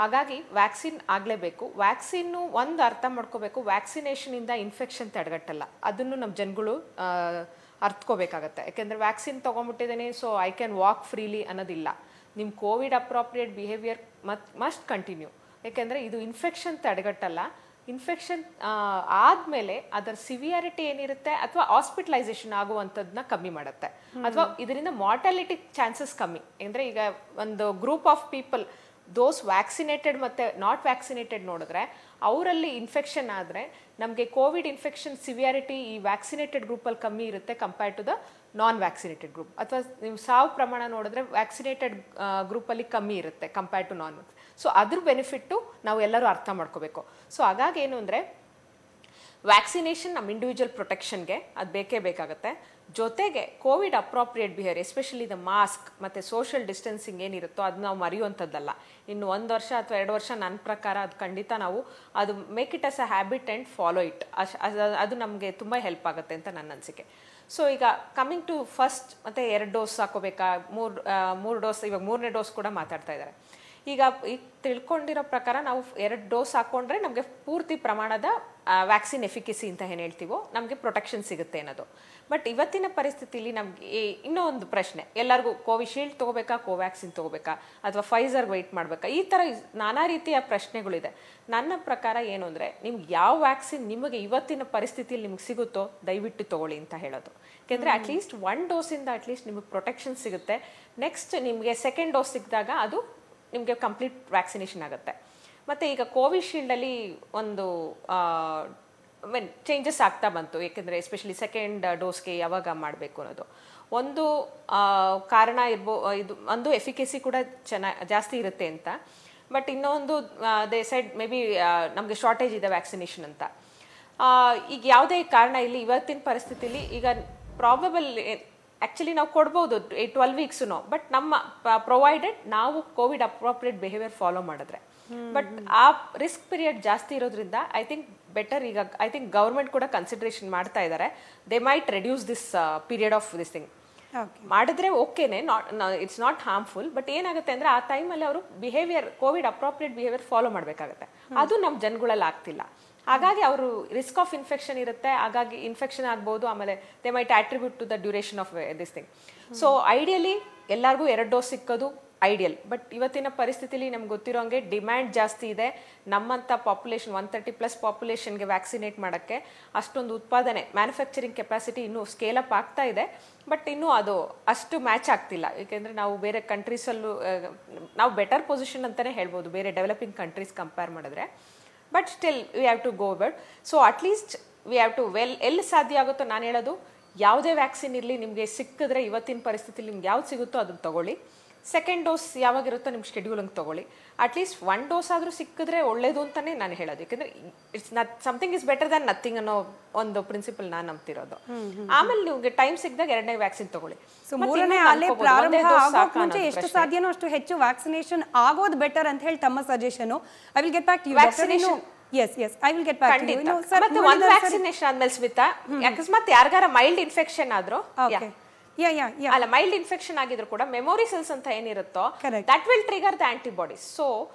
ಹಾಗಾಗಿ ವ್ಯಾಕ್ಸಿನ್ ಆಗಲೇಬೇಕು. ವ್ಯಾಕ್ಸಿನ್ನು ಒಂದು ಅರ್ಥ ಮಾಡ್ಕೋಬೇಕು, ವ್ಯಾಕ್ಸಿನೇಷನಿಂದ ಇನ್ಫೆಕ್ಷನ್ ತಡೆಗಟ್ಟಲ್ಲ. ಅದನ್ನು ನಮ್ಮ ಜನಗಳು ಅರ್ಥಕೋಬೇಕಾಗತ್ತೆ. ಯಾಕೆಂದರೆ ವ್ಯಾಕ್ಸಿನ್ ತೊಗೊಂಡ್ಬಿಟ್ಟಿದ್ದೀನಿ so I can walk freely ಅನ್ನೋದಿಲ್ಲ. ನಿಮ್ಮ Covid appropriate behaviour must continue. ಯಾಕೆಂದರೆ ಇದು ಇನ್ಫೆಕ್ಷನ್ ತಡೆಗಟ್ಟಲ್ಲ. ಇನ್ಫೆಕ್ಷನ್ ಆದಮೇಲೆ ಅದರ ಸಿವಿಯಾರಿಟಿ ಏನಿರುತ್ತೆ ಅಥವಾ ಹಾಸ್ಪಿಟಲೈಸೇಷನ್ ಆಗುವಂಥದ್ದನ್ನ ಕಮ್ಮಿ ಮಾಡುತ್ತೆ, ಅಥವಾ ಇದರಿಂದ ಮಾರ್ಟಾಲಿಟಿ ಚಾನ್ಸಸ್ ಕಮ್ಮಿ. ಅಂದರೆ ಈಗ ಒಂದು group of people, those vaccinated ಮತ್ತು ನಾಟ್ ವ್ಯಾಕ್ಸಿನೇಟೆಡ್ ನೋಡಿದ್ರೆ ಅವರಲ್ಲಿ ಇನ್ಫೆಕ್ಷನ್ ಆದರೆ ನಮಗೆ ಕೋವಿಡ್ ಇನ್ಫೆಕ್ಷನ್ ಸಿವಿಯಾರಿಟಿ ಈ ವ್ಯಾಕ್ಸಿನೇಟೆಡ್ ಗ್ರೂಪಲ್ಲಿ ಕಮ್ಮಿ ಇರುತ್ತೆ compared to the non vaccinated group. ಅಥವಾ ನೀವು ಸಾವು ಪ್ರಮಾಣ ನೋಡಿದ್ರೆ ವ್ಯಾಕ್ಸಿನೇಟೆಡ್ ಗ್ರೂಪಲ್ಲಿ ಕಮ್ಮಿ ಇರುತ್ತೆ ಕಂಪೇರ್ಡ್ ಟು ನಾನ್. ಸೊ ಅದ್ರ ಬೆನಿಫಿಟ್ಟು ನಾವು ಎಲ್ಲರೂ ಅರ್ಥ ಮಾಡ್ಕೋಬೇಕು. ಸೊ ಹಾಗಾಗಿ ಏನು ಅಂದರೆ ವ್ಯಾಕ್ಸಿನೇಷನ್ ನಮ್ಮ ಇಂಡಿವಿಜುವಲ್ ಪ್ರೊಟೆಕ್ಷನ್ಗೆ ಅದು ಬೇಕೇ ಬೇಕಾಗುತ್ತೆ. ಜೊತೆಗೆ Covid appropriate behaviour, especially the mask ಮತ್ತು ಸೋಷಿಯಲ್ ಡಿಸ್ಟೆನ್ಸಿಂಗ್ ಏನಿರುತ್ತೋ ಅದು ನಾವು ಮರೆಯುವಂಥದ್ದಲ್ಲ. ಇನ್ನು 1 ವರ್ಷ ಅಥವಾ 2 ವರ್ಷ ನನ್ನ ಪ್ರಕಾರ ಅದು ಖಂಡಿತ ನಾವು ಅದು make it as a habit and follow it. ಅದು ನಮಗೆ ತುಂಬ ಹೆಲ್ಪ್ ಆಗುತ್ತೆ ಅಂತ ನನ್ನ ಅನಿಸಿಕೆ. ಸೊ ಈಗ ಕಮಿಂಗ್ ಟು ಫಸ್ಟ್ ಮತ್ತು 2 ಡೋಸ್ ಹಾಕೋಬೇಕಾ, 3 ಡೋಸ್, ಇವಾಗ 3ನೇ ಡೋಸ್ ಕೂಡ ಮಾತಾಡ್ತಾ ಇದ್ದಾರೆ. ಈಗ ತಿಳ್ಕೊಂಡಿರೋ ಪ್ರಕಾರ ನಾವು 2 ಡೋಸ್ ಹಾಕ್ಕೊಂಡ್ರೆ ನಮಗೆ ಪೂರ್ತಿ ಪ್ರಮಾಣದ ವ್ಯಾಕ್ಸಿನ್ ಎಫಿಕಸಿ ಅಂತ ಏನು ಹೇಳ್ತೀವೋ ನಮಗೆ ಪ್ರೊಟೆಕ್ಷನ್ ಸಿಗುತ್ತೆ ಅನ್ನೋದು. ಬಟ್ ಇವತ್ತಿನ ಪರಿಸ್ಥಿತಿಲಿ ನಮಗೆ ಇನ್ನೂ ಒಂದು ಪ್ರಶ್ನೆ, ಎಲ್ಲರಿಗೂ ಕೋವಿಶೀಲ್ಡ್ ತೊಗೋಬೇಕಾ, ಕೋವ್ಯಾಕ್ಸಿನ್ ತೊಗೋಬೇಕಾ, ಅಥವಾ ಫೈಸರ್ಗೆ ವೆಯ್ಟ್ ಮಾಡಬೇಕಾ, ಈ ಥರ ನಾನಾ ರೀತಿಯ ಪ್ರಶ್ನೆಗಳಿದೆ. ನನ್ನ ಪ್ರಕಾರ ಏನು ಅಂದರೆ, ನಿಮ್ಗೆ ಯಾವ ವ್ಯಾಕ್ಸಿನ್ ನಿಮಗೆ ಇವತ್ತಿನ ಪರಿಸ್ಥಿತಿಯಲ್ಲಿ ನಿಮ್ಗೆ ಸಿಗುತ್ತೋ ದಯವಿಟ್ಟು ತೊಗೊಳ್ಳಿ ಅಂತ ಹೇಳೋದು. ಯಾಕೆಂದರೆ ಅಟ್ಲೀಸ್ಟ್ 1 ಡೋಸಿಂದ ಅಟ್ಲೀಸ್ಟ್ ನಿಮಗೆ ಪ್ರೊಟೆಕ್ಷನ್ ಸಿಗುತ್ತೆ. ನೆಕ್ಸ್ಟ್ ನಿಮಗೆ 2nd ಡೋಸ್ ಸಿಕ್ಕಿದಾಗ ಅದು ನಿಮಗೆ ಕಂಪ್ಲೀಟ್ ವ್ಯಾಕ್ಸಿನೇಷನ್ ಆಗುತ್ತೆ. ಮತ್ತು ಈಗ ಕೋವಿಶೀಲ್ಡಲ್ಲಿ ಒಂದು ಚೇಂಜಸ್ ಆಗ್ತಾ ಬಂತು, ಏಕೆಂದರೆ ಎಸ್ಪೆಷಲಿ 2nd ಡೋಸ್ಗೆ ಯಾವಾಗ ಮಾಡಬೇಕು ಅನ್ನೋದು ಒಂದು ಕಾರಣ ಇದು ಒಂದು ಎಫಿಕಸಿ ಕೂಡ ಜಾಸ್ತಿ ಇರುತ್ತೆ ಅಂತ. ಬಟ್ ಇನ್ನೊಂದು ದೇ ಸೈಡ್ ಮೇ ಬಿ ನಮಗೆ ಶಾರ್ಟೇಜ್ ಇದೆ ವ್ಯಾಕ್ಸಿನೇಷನ್ ಅಂತ. ಈಗ ಯಾವುದೇ ಕಾರಣ ಇಲ್ಲಿ ಇವತ್ತಿನ ಪರಿಸ್ಥಿತಿಲಿ ಈಗ ಪ್ರಾಬಬಲ್ ಆ್ಯಕ್ಚುಲಿ ನಾವು ಕೊಡ್ಬೋದು 12 ವೀಕ್ಸು, ಬಟ್ ನಮ್ಮ ಪ್ರೊವೈಡೆಡ್ ನಾವು ಕೋವಿಡ್ ಅಪ್ರಾಪ್ರಿಯೇಟ್ ಬಿಹೇವಿಯರ್ ಫಾಲೋ ಮಾಡಿದ್ರೆ. ಬಟ್ ಆ ರಿಸ್ಕ್ ಪೀರಿಯಡ್ ಜಾಸ್ತಿ ಇರೋದ್ರಿಂದ ಐ ಥಿಂಕ್ ಬೆಟರ್, ಈಗ ಐ ಥಿಂಕ್ ಗೌರ್ಮೆಂಟ್ ಕೂಡ ಕನ್ಸಿಡರೇಷನ್ ಮಾಡ್ತಾ ಇದ್ದಾರೆ, they might reduce this period of this thing. ಮಾಡಿದ್ರೆ ಓಕೆನೆ, ಇಟ್ಸ್ ನಾಟ್ ಹಾರ್ಮ್ಫುಲ್. ಬಟ್ ಏನಾಗುತ್ತೆ ಅಂದರೆ ಆ ಟೈಮಲ್ಲಿ ಅವರು behaviour, Covid appropriate behaviour follow ಮಾಡಬೇಕಾಗತ್ತೆ. ಅದು ನಮ್ಮ ಜನಗಳಲ್ಲಿ ಆಗ್ತಿಲ್ಲ. ಹಾಗಾಗಿ ಅವರು ರಿಸ್ಕ್ ಆಫ್ ಇನ್ಫೆಕ್ಷನ್ ಇರುತ್ತೆ, ಹಾಗಾಗಿ ಇನ್ಫೆಕ್ಷನ್ ಆಗ್ಬೋದು. ಆಮೇಲೆ they might attribute to the duration of this thing. So ideally ಎಲ್ಲರಿಗೂ 2 ಡೋಸ್ ಸಿಕ್ಕೋದು ಐಡಿಯಲ್. ಬಟ್ ಇವತ್ತಿನ ಪರಿಸ್ಥಿತಿಲಿ ನಮ್ಗೆ ಗೊತ್ತಿರೋ ಹಂಗೆ ಡಿಮ್ಯಾಂಡ್ ಜಾಸ್ತಿ ಇದೆ. ನಮ್ಮಂಥ ಪಾಪ್ಯುಲೇಷನ್ 130+ ಪಾಪ್ಯುಲೇಷನ್ಗೆ ವ್ಯಾಕ್ಸಿನೇಟ್ ಮಾಡೋಕ್ಕೆ ಅಷ್ಟೊಂದು ಉತ್ಪಾದನೆ, ಮ್ಯಾನುಫ್ಯಾಕ್ಚರಿಂಗ್ ಕೆಪಾಸಿಟಿ ಇನ್ನೂ ಸ್ಕೇಲ್ ಅಪ್ ಆಗ್ತಾ ಇದೆ. ಬಟ್ ಇನ್ನೂ ಅದು ಅಷ್ಟು ಮ್ಯಾಚ್ ಆಗ್ತಿಲ್ಲ. ಏಕೆಂದರೆ ನಾವು ಬೇರೆ ಕಂಟ್ರೀಸಲ್ಲೂ ನಾವು ಬೆಟರ್ ಪೊಸಿಷನ್ ಅಂತಲೇ ಹೇಳ್ಬೋದು ಬೇರೆ ಡೆವಲಪಿಂಗ್ ಕಂಟ್ರೀಸ್ ಕಂಪೇರ್ ಮಾಡಿದ್ರೆ. But still we have to go bed. So at least we have to ಎಲ್ಲಿ ಸಾಧ್ಯ ಆಗುತ್ತೋ, ನಾನು ಹೇಳೋದು ಯಾವುದೇ ವ್ಯಾಕ್ಸಿನ್ ಇರಲಿ ನಿಮಗೆ ಸಿಕ್ಕಿದ್ರೆ ಇವತ್ತಿನ ಪರಿಸ್ಥಿತಿಲಿ ನಿಮ್ಗೆ ಯಾವ್ದು ಸಿಗುತ್ತೋ ಅದನ್ನು ತೊಗೊಳ್ಳಿ. 2nd ಡೋಸ್ ಯಾವಾಗಿರುತ್ತೋ ನಿಮ್ಮ ಶೆಡ್ಯೂಲಂಗೆ ತೊಗೊಳ್ಳಿ. ಅಟ್ಲೀಸ್ಟ್ 1 ಡೋಸ್ ಆದರೂ ಸಿಕ್ಕಿದ್ರೆ ಒಳ್ಳೇದು ಅಂತಲೇ ನಾನು ಹೇಳೋದು. ಯಾಕೆಂದರೆ it's something is better than nothing ಅನ್ನೋ ಒಂದು ಪ್ರಿನ್ಸಿಪಲ್ ನಾನು ನಂಬ್ತಿರೋದು. ಆಮೇಲೆ ನಿಮಗೆ ಟೈಮ್ ಸಿಕ್ಕಿದಾಗ 2ನೇ ವ್ಯಾಕ್ಸಿನ್ ತೊಗೊಳ್ಳಿ. ಸೊ 3ನೇ ಅಲೆ ಪ್ರಾರಂಭ ಆಗೋಕೆ ಮುಂಚೆ ಎಷ್ಟು ಸಾಧ್ಯನೋ ಅಷ್ಟು ಹೆಚ್ಚು ವ್ಯಾಕ್ಸಿನೇಷನ್ ಆಗೋದು ಬೆಟರ್ ಅಂತ ಹೇಳಿ ತಮ್ಮ suggestion. I will get back to you. Vaccination yes I will get back to you. ಮತ್ತೆ ಒಂದು ವ್ಯಾಕ್ಸಿನೇಷನ್ ಆದ್ಮೇಲೆ ಸ್ಮಿತಾ, ಅಕಸ್ಮಾತ್ ಯಾರಿಗಾರ ಮೈಲ್ಡ್ ಇನ್ಫೆಕ್ಷನ್ ಆದ್ರೂ, ಅಲ್ಲ ಮೈಲ್ಡ್ ಇನ್ಫೆಕ್ಷನ್ ಆಗಿದ್ರು ಕೂಡ ಮೆಮೊರಿ ಸೆಲ್ಸ್ ಅಂತ ಏನಿರುತ್ತೋ that will trigger the antibodies. So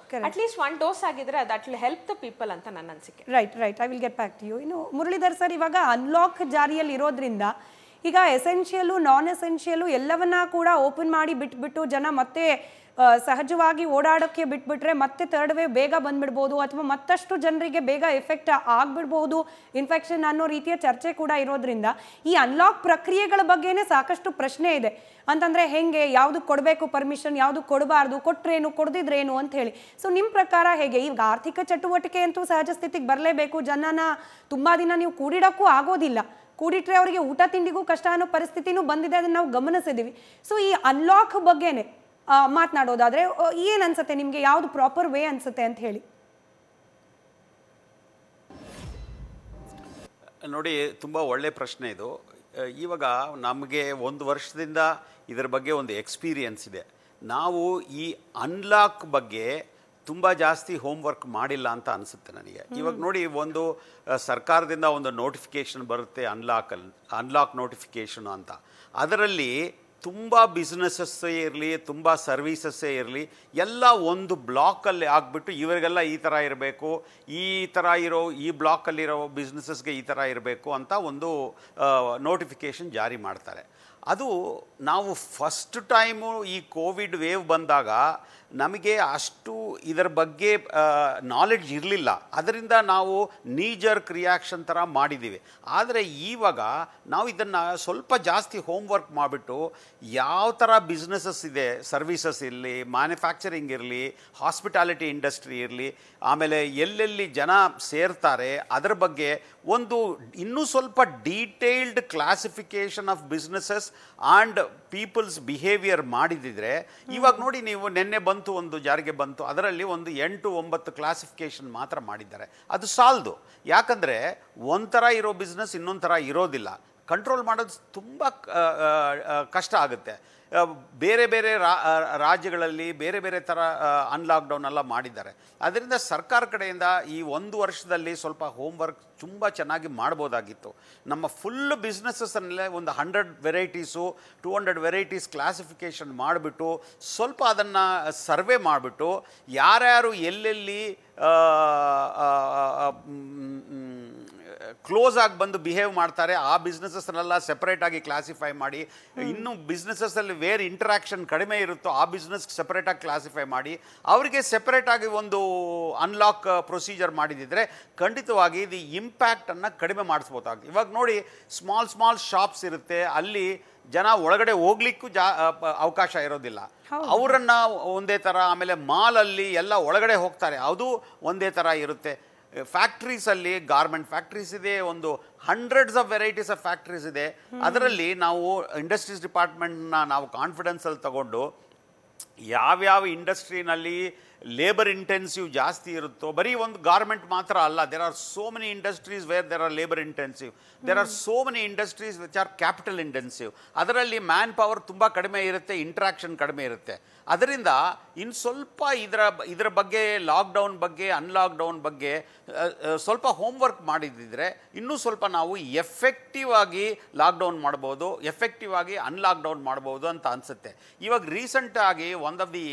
at least 1 dose ಆಗಿದ್ರೆ that will help the people ಅಂತ ನನ್ನ ಅನಿಸಿಕೆ. Right I will get back to you. ಇನ್ನು ಮುರಳೀಧರ್ ಸರ್, ಇವಾಗ ಅನ್ಲಾಕ್ ಜಾರಿಯಲ್ಲಿ ಇರೋದ್ರಿಂದ ಈಗ ಎಸೆನ್ಷಿಯಲು ನಾನ್ ಎಸೆನ್ಷಿಯಲು ಎಲ್ಲವನ್ನ ಕೂಡ ಓಪನ್ ಮಾಡಿ ಬಿಟ್ಬಿಟ್ಟು ಜನ ಮತ್ತೆ ಸಹಜವಾಗಿ ಓಡಾಡೋಕ್ಕೆ ಬಿಟ್ಬಿಟ್ರೆ ಮತ್ತೆ 3rd ವೇವ್ ಬೇಗ ಬಂದ್ಬಿಡ್ಬೋದು, ಅಥವಾ ಮತ್ತಷ್ಟು ಜನರಿಗೆ ಬೇಗ ಎಫೆಕ್ಟ್ ಆಗ್ಬಿಡ್ಬೋದು ಇನ್ಫೆಕ್ಷನ್ ಅನ್ನೋ ರೀತಿಯ ಚರ್ಚೆ ಕೂಡ ಇರೋದ್ರಿಂದ ಈ ಅನ್ಲಾಕ್ ಪ್ರಕ್ರಿಯೆಗಳ ಬಗ್ಗೆನೇ ಸಾಕಷ್ಟು ಪ್ರಶ್ನೆ ಇದೆ. ಅಂತಂದರೆ ಹೆಂಗೆ, ಯಾವುದು ಕೊಡಬೇಕು ಪರ್ಮಿಷನ್, ಯಾವುದು ಕೊಡಬಾರ್ದು, ಕೊಟ್ರೇನು ಕೊಡದಿದ್ರೇನು ಅಂತ ಹೇಳಿ. ಸೊ ನಿಮ್ಮ ಪ್ರಕಾರ ಹೇಗೆ? ಈಗ ಆರ್ಥಿಕ ಚಟುವಟಿಕೆ ಅಂತೂ ಸಹಜ ಸ್ಥಿತಿಗೆ ಬರಲೇಬೇಕು. ಜನನ ತುಂಬ ದಿನ ನೀವು ಕೂಡಿಡೋಕ್ಕೂ ಆಗೋದಿಲ್ಲ, ಕೂಡಿಟ್ರೆ ಅವರಿಗೆ ಊಟ ತಿಂಡಿಗೂ ಕಷ್ಟ ಅನ್ನೋ ಪರಿಸ್ಥಿತಿನೂ ಬಂದಿದೆ, ಅದನ್ನು ನಾವು ಗಮನಿಸಿದ್ದೀವಿ. ಸೊ ಈ ಅನ್ಲಾಕ್ ಬಗ್ಗೆನೇ ಮಾತನಾಡೋದಾದ್ರೆ ಏನು ಅನ್ಸುತ್ತೆ ನಿಮಗೆ, ಯಾವುದು ಪ್ರಾಪರ್ ವೇ ಅನ್ಸುತ್ತೆ ಅಂತ ಹೇಳಿ? ನೋಡಿ, ತುಂಬ ಒಳ್ಳೆ ಪ್ರಶ್ನೆ ಇದು. ಇವಾಗ ನಮಗೆ 1 ವರ್ಷದಿಂದ ಇದರ ಬಗ್ಗೆ ಒಂದು ಎಕ್ಸ್ಪೀರಿಯನ್ಸ್ ಇದೆ. ನಾವು ಈ ಅನ್ಲಾಕ್ ಬಗ್ಗೆ ತುಂಬ ಜಾಸ್ತಿ ಹೋಮ್ವರ್ಕ್ ಮಾಡಿಲ್ಲ ಅಂತ ಅನಿಸುತ್ತೆ ನನಗೆ. ಇವಾಗ ನೋಡಿ, ಒಂದು ಸರ್ಕಾರದಿಂದ ಒಂದು ನೋಟಿಫಿಕೇಷನ್ ಬರುತ್ತೆ, ಅನ್ಲಾಕ್ ನೋಟಿಫಿಕೇಷನ್ ಅಂತ. ಅದರಲ್ಲಿ ತುಂಬ ಬಿಸ್ನೆಸ್ಸೇ ಇರಲಿ, ತುಂಬ ಸರ್ವೀಸಸ್ಸೇ ಇರಲಿ, ಎಲ್ಲ ಒಂದು ಬ್ಲಾಕಲ್ಲಿ ಆಗಿಬಿಟ್ಟು ಇವರಿಗೆಲ್ಲ ಈ ಥರ ಇರಬೇಕು, ಈ ಥರ ಇರೋ ಈ ಬ್ಲಾಕಲ್ಲಿರೋ ಬಿಸ್ನೆಸಸ್ಗೆ ಈ ಥರ ಇರಬೇಕು ಅಂತ ಒಂದು ನೋಟಿಫಿಕೇಷನ್ ಜಾರಿ ಮಾಡ್ತಾರೆ. ಅದು ನಾವು ಫಸ್ಟ್ ಟೈಮು ಈ ಕೋವಿಡ್ ವೇವ್ ಬಂದಾಗ ನಮಗೆ ಅಷ್ಟು ಇದರ ಬಗ್ಗೆ ನಾಲೆಡ್ಜ್ ಇರಲಿಲ್ಲ. ಅದರಿಂದ ನಾವು ನೀಜರ್ಕ್ ರಿಯಾಕ್ಷನ್ ಥರ ಮಾಡಿದ್ದೀವಿ. ಆದರೆ ಇವಾಗ ನಾವು ಇದನ್ನು ಸ್ವಲ್ಪ ಜಾಸ್ತಿ ಹೋಮ್ವರ್ಕ್ ಮಾಡಿಬಿಟ್ಟು ಯಾವ ಥರ ಬಿಸ್ನೆಸಸ್ ಇದೆ, ಸರ್ವೀಸಸ್ ಇರಲಿ, ಮ್ಯಾನುಫ್ಯಾಕ್ಚರಿಂಗ್ ಇರಲಿ, ಹಾಸ್ಪಿಟಾಲಿಟಿ ಇಂಡಸ್ಟ್ರಿ ಇರಲಿ, ಆಮೇಲೆ ಎಲ್ಲೆಲ್ಲಿ ಜನ ಸೇರ್ತಾರೆ ಅದರ ಬಗ್ಗೆ ಒಂದು ಇನ್ನೂ ಸ್ವಲ್ಪ detailed classification of businesses and people's behaviour ಮಾಡಿದಿದ್ರೆ, ಇವಾಗ ನೋಡಿ ನೀವು ನೆನ್ನೆ ಬಂತು, ಒಂದು ಜಾರಿಗೆ ಬಂತು, ಅದರಲ್ಲಿ ಒಂದು 8-9 ಕ್ಲಾಸಿಫಿಕೇಷನ್ ಮಾತ್ರ ಮಾಡಿದ್ದಾರೆ. ಅದು ಸಾಲದು. ಯಾಕಂದರೆ ಒಂಥರ ಇರೋ ಬಿಸ್ನೆಸ್ ಇನ್ನೊಂದು ಥರ ಇರೋದಿಲ್ಲ. ಕಂಟ್ರೋಲ್ ಮಾಡೋದು ತುಂಬ ಕಷ್ಟ ಆಗುತ್ತೆ. ಬೇರೆ ಬೇರೆ ರಾಜ್ಯಗಳಲ್ಲಿ ಬೇರೆ ಬೇರೆ ಥರ ಅನ್ಲಾಕ್ಡೌನ್ ಎಲ್ಲ ಮಾಡಿದ್ದಾರೆ. ಅದರಿಂದ ಸರ್ಕಾರ ಕಡೆಯಿಂದ ಈ 1 ವರ್ಷದಲ್ಲಿ ಸ್ವಲ್ಪ ಹೋಮ್ವರ್ಕ್ ತುಂಬ ಚೆನ್ನಾಗಿ ಮಾಡ್ಬೋದಾಗಿತ್ತು. ನಮ್ಮ ಫುಲ್ ಬಿಸ್ನೆಸ್ಸನ್ನೇ ಒಂದು 100 ವೆರೈಟೀಸು 200 ವೆರೈಟೀಸ್ ಕ್ಲಾಸಿಫಿಕೇಷನ್ ಮಾಡಿಬಿಟ್ಟು ಸ್ವಲ್ಪ ಅದನ್ನು ಸರ್ವೆ ಮಾಡಿಬಿಟ್ಟು ಯಾರ್ಯಾರು ಎಲ್ಲೆಲ್ಲಿ ಕ್ಲೋಸ್ ಆಗಿ ಬಂದು ಬಿಹೇವ್ ಮಾಡ್ತಾರೆ ಆ ಬಿಸ್ನೆಸಸ್ನೆಲ್ಲ ಸೆಪರೇಟಾಗಿ ಕ್ಲಾಸಿಫೈ ಮಾಡಿ, ಇನ್ನು ಬಿಸ್ನೆಸಸ್ಸಲ್ಲಿ ವೇರ್ ಇಂಟ್ರಾಕ್ಷನ್ ಕಡಿಮೆ ಇರುತ್ತೋ ಆ ಬಿಸ್ನೆಸ್ ಸೆಪರೇಟಾಗಿ ಕ್ಲಾಸಿಫೈ ಮಾಡಿ ಅವರಿಗೆ ಸೆಪರೇಟಾಗಿ ಒಂದು ಅನ್ಲಾಕ್ ಪ್ರೊಸೀಜರ್ ಮಾಡಿದಿದ್ರೆ ಖಂಡಿತವಾಗಿ ಇದು ಇಂಪ್ಯಾಕ್ಟನ್ನು ಕಡಿಮೆ ಮಾಡಿಸ್ಬೋದಾಗುತ್ತೆ. ಇವಾಗ ನೋಡಿ, ಸ್ಮಾಲ್ ಶಾಪ್ಸ್ ಇರುತ್ತೆ, ಅಲ್ಲಿ ಜನ ಒಳಗಡೆ ಹೋಗ್ಲಿಕ್ಕೂ ಅವಕಾಶ ಇರೋದಿಲ್ಲ, ಅವರನ್ನು ಒಂದೇ ಥರ. ಆಮೇಲೆ ಮಾಲಲ್ಲಿ ಎಲ್ಲ ಒಳಗಡೆ ಹೋಗ್ತಾರೆ, ಅದು ಒಂದೇ ಥರ ಇರುತ್ತೆ. ಫ್ಯಾಕ್ಟ್ರೀಸಲ್ಲಿ ಗಾರ್ಮೆಂಟ್ ಫ್ಯಾಕ್ಟ್ರೀಸ್ ಇದೆ, ಒಂದು 100s of varieties of factories ಇದೆ. ಅದರಲ್ಲಿ ನಾವು ಇಂಡಸ್ಟ್ರೀಸ್ ಡಿಪಾರ್ಟ್ಮೆಂಟ್ನ ನಾವು ಕಾನ್ಫಿಡೆನ್ಸಲ್ಲಿ ತಗೊಂಡು ಯಾವ್ಯಾವ ಇಂಡಸ್ಟ್ರಿನಲ್ಲಿ ಲೇಬರ್ ಇಂಟೆನ್ಸಿವ್ ಜಾಸ್ತಿ ಇರುತ್ತೋ, ಬರೀ ಒಂದು ಗಾರ್ಮೆಂಟ್ ಮಾತ್ರ ಅಲ್ಲ, there are so many industries where there are labour intensive, there are so many industries which are capital intensive. ಅದರಲ್ಲಿ ಮ್ಯಾನ್ ಪವರ್ ತುಂಬ ಕಡಿಮೆ ಇರುತ್ತೆ, ಇಂಟ್ರಾಕ್ಷನ್ ಕಡಿಮೆ ಇರುತ್ತೆ. ಅದರಿಂದ ಇನ್ನು ಸ್ವಲ್ಪ ಇದರ ಬಗ್ಗೆ, ಲಾಕ್ಡೌನ್ ಬಗ್ಗೆ, ಅನ್ಲಾಕ್ಡೌನ್ ಬಗ್ಗೆ ಸ್ವಲ್ಪ ಹೋಮ್ವರ್ಕ್ ಮಾಡಿದ್ದಿದ್ರೆ ಇನ್ನೂ ಸ್ವಲ್ಪ ನಾವು ಎಫೆಕ್ಟಿವ್ ಆಗಿ ಲಾಕ್ಡೌನ್ ಮಾಡ್ಬೋದು, ಎಫೆಕ್ಟಿವ್ ಆಗಿ ಅನ್ಲಾಕ್ಡೌನ್ ಮಾಡ್ಬೋದು ಅಂತ ಅನಿಸುತ್ತೆ. ಇವಾಗ ರೀಸೆಂಟಾಗಿ one of the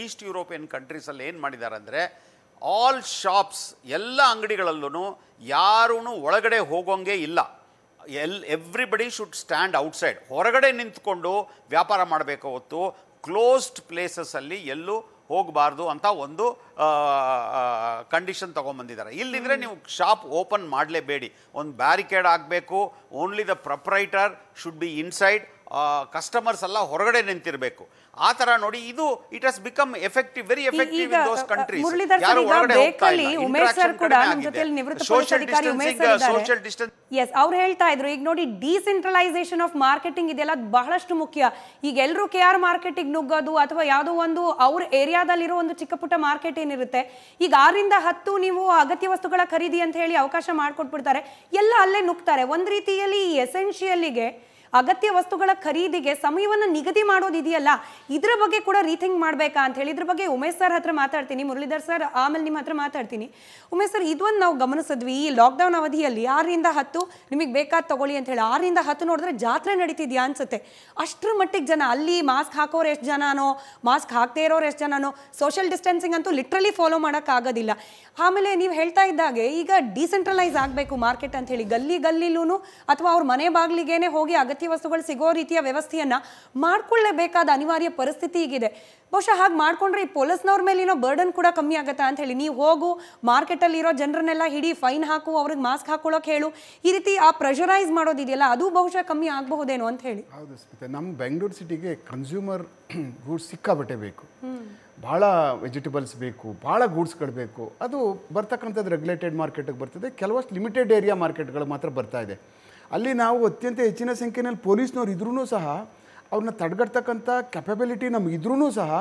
east European ಕಂಟ್ರೀಸಲ್ಲಿ ಏನು ಮಾಡಿದ್ದಾರೆ ಅಂದರೆ, ಆಲ್ ಶಾಪ್ಸ್ ಎಲ್ಲ ಅಂಗಡಿಗಳಲ್ಲೂ ಯಾರೂ ಒಳಗಡೆ ಹೋಗೋಂಗೆ ಇಲ್ಲ, ಎವ್ರಿಬಡಿ ಶುಡ್ ಸ್ಟ್ಯಾಂಡ್ ಔಟ್ಸೈಡ್, ಹೊರಗಡೆ ನಿಂತ್ಕೊಂಡು ವ್ಯಾಪಾರ ಮಾಡಬೇಕು ಹೊತ್ತು ಕ್ಲೋಸ್ಡ್ ಪ್ಲೇಸಸ್ಸಲ್ಲಿ ಎಲ್ಲೂ ಹೋಗಬಾರ್ದು ಅಂತ ಒಂದು ಕಂಡೀಷನ್ ತೊಗೊಂಬಂದಿದ್ದಾರೆ. ಇಲ್ಲಿದ್ರೆ ನೀವು ಶಾಪ್ ಓಪನ್ ಮಾಡಲೇಬೇಡಿ, ಒಂದು ಬ್ಯಾರಿಕೇಡ್ ಆಗಬೇಕು, only the proprietor should be inside, customers ಎಲ್ಲ ಹೊರಗಡೆ ನಿಂತಿರಬೇಕು. ಆ ತರ ನೋಡಿ, ಇದು it has become effective, very effective in those countries. ಯಾರು ಹೊರಗಡೆ ಹೋಗ್ತಾ ಇಲ್ಲ, ಇಂಟ್ರಾಕ್ಷನ್ ಕಡಿಮೆ ಆಗಿದೆ, ಸೋಷಿಯಲ್ ಡಿಸ್ಟೆನ್ಸ್. ಎಸ್, ಅವ್ರು ಹೇಳ್ತಾ ಇದ್ರು, ಈಗ ನೋಡಿ ಡಿಸೆಂಟ್ರಲೈಸೇಷನ್ ಆಫ್ ಮಾರ್ಕೆಟಿಂಗ್ ಇದೆಲ್ಲ ಬಹಳಷ್ಟು ಮುಖ್ಯ. ಈಗ ಎಲ್ಲರೂ KR ಮಾರ್ಕೆಟಿಗೆ ನುಗ್ಗೋದು ಅಥವಾ ಯಾವುದೋ ಒಂದು ಅವ್ರ ಏರಿಯಾದಲ್ಲಿರೋ ಒಂದು ಚಿಕ್ಕ ಪುಟ್ಟ ಮಾರ್ಕೆಟ್ ಏನಿರುತ್ತೆ, ಈಗ 6ರಿಂದ 10 ನೀವು ಅಗತ್ಯ ವಸ್ತುಗಳ ಖರೀದಿ ಅಂತ ಹೇಳಿ ಅವಕಾಶ ಮಾಡಿಕೊಟ್ಬಿಡ್ತಾರೆ, ಎಲ್ಲ ಅಲ್ಲೇ ನುಗ್ತಾರೆ. ಒಂದು ರೀತಿಯಲ್ಲಿ ಎಸೆನ್ಷಿಯಲ್ಲಿಗೆ ಅಗತ್ಯ ವಸ್ತುಗಳ ಖರೀದಿಗೆ ಸಮಯವನ್ನು ನಿಗದಿ ಮಾಡೋದಿದೆಯಲ್ಲ, ಇದರ ಬಗ್ಗೆ ಕೂಡ ರೀಥಿಂಕ್ ಮಾಡಬೇಕಾ ಅಂತ ಹೇಳಿ ಇದ್ರ ಬಗ್ಗೆ ಉಮೇಶ್ ಸರ್ ಹತ್ರ ಮಾತಾಡ್ತೀನಿ, ಮುರಳೀಧರ್ ಸರ್ ಆಮೇಲೆ ನಿಮ್ಮ ಹತ್ರ ಮಾತಾಡ್ತೀನಿ. ಉಮೇಶ್ ಸರ್, ಇದೊಂದು ನಾವು ಗಮನಿಸಿದ್ವಿ, ಈ ಲಾಕ್ಡೌನ್ ಅವಧಿಯಲ್ಲಿ 6ರಿಂದ 10 ನಿಮಗೆ ಬೇಕಾದ ತಗೊಳ್ಳಿ ಅಂತ ಹೇಳಿ 6ರಿಂದ 10 ನೋಡಿದ್ರೆ ಜಾತ್ರೆ ನಡೀತಿದ್ಯಾ ಅನ್ಸುತ್ತೆ. ಅಷ್ಟರ ಮಟ್ಟಿಗೆ ಜನ ಅಲ್ಲಿ ಮಾಸ್ಕ್ ಹಾಕೋರು ಎಷ್ಟು ಜನನೋ, ಮಾಸ್ಕ್ ಹಾಕದೇ ಇರೋರು ಎಷ್ಟು ಜನನೋ, ಸೋಷಿಯಲ್ ಡಿಸ್ಟೆನ್ಸಿಂಗ್ ಅಂತೂ ಲಿಟ್ರಲಿ ಫಾಲೋ ಮಾಡೋಕ್ಕಾಗೋದಿಲ್ಲ. ಆಮೇಲೆ ನೀವು ಹೇಳ್ತಾ ಇದ್ದಾಗೆ ಈಗ ಡಿಸೆಂಟ್ರಲೈಸ್ ಆಗಬೇಕು ಮಾರ್ಕೆಟ್ ಅಂತ ಹೇಳಿ, ಗಲ್ಲಿಲೂ ಅಥವಾ ಅವ್ರ ಮನೆ ಬಾಗಿಲಿಗೇನೆ ಹೋಗಿ ಅಗತ್ಯ ವಸ್ತುಗಳು ಸಿಗೋ ರೀತಿಯ ವ್ಯವಸ್ಥೆಯನ್ನ ಮಾಡ್ಕೊಳ್ಳೇಬೇಕಾದ ಅನಿವಾರ್ಯ ಪರಿಸ್ಥಿತಿ ಈಗಿದೆ. ಬಹುಶಃ ಹಾಗೆ ಮಾಡ್ಕೊಂಡ್ರೆ ಈ ಪೊಲೀಸ್ನವ್ರ ಮೇಲಿನೋ ಬರ್ಡನ್ ಕೂಡ ಕಮ್ಮಿ ಆಗುತ್ತಾ ಅಂತ ಹೇಳಿ, ನೀವು ಹೋಗು ಮಾರ್ಕೆಟಲ್ಲಿ ಇರೋ ಜನರನ್ನೆಲ್ಲ ಹಿಡಿ, ಫೈನ್ ಹಾಕು, ಅವ್ರಿಗೆ ಮಾಸ್ಕ್ ಹಾಕೊಳ್ಳೋಕೆ ಹೇಳು, ಈ ರೀತಿ ಆ ಪ್ರೆಷರೈಸ್ ಮಾಡೋದಿದೆಯಲ್ಲ, ಅದು ಬಹುಶಃ ಕಮ್ಮಿ ಆಗಬಹುದೇನೋ ಅಂತ ಹೇಳಿ. ಹೌದು ಸ್ಮಿತಾ, ನಮ್ಮ ಬೆಂಗಳೂರು ಸಿಟಿಗೆ ಕನ್ಸ್ಯೂಮರ್ ಗೂಡ್ಸ್ ಸಿಕ್ಕಾಬಟ್ಟೆ ಬೇಕು, ಭಾಳ ವೆಜಿಟೇಬಲ್ಸ್ ಬೇಕು, ಭಾಳ ಗೂಡ್ಸ್ಗಳು ಬೇಕು. ಅದು ಬರ್ತಕ್ಕಂಥದ್ದು ರೆಗ್ಯುಲೇಟೆಡ್ ಮಾರ್ಕೆಟಿಗೆ ಬರ್ತದೆ, ಕೆಲವಷ್ಟು ಲಿಮಿಟೆಡ್ ಏರಿಯಾ ಮಾರ್ಕೆಟ್ಗಳು ಮಾತ್ರ ಬರ್ತಾ ಇದೆ. ಅಲ್ಲಿ ನಾವು ಅತ್ಯಂತ ಹೆಚ್ಚಿನ ಸಂಖ್ಯೆಯಲ್ಲಿ ಪೊಲೀಸ್ನವ್ರು ಇದ್ರೂ ಸಹ ಅವ್ರನ್ನ ತಡೆಗಟ್ಟತಕ್ಕಂಥ ಕೆಪಬಿಲಿಟಿ ನಮಗಿದ್ರೂ ಸಹ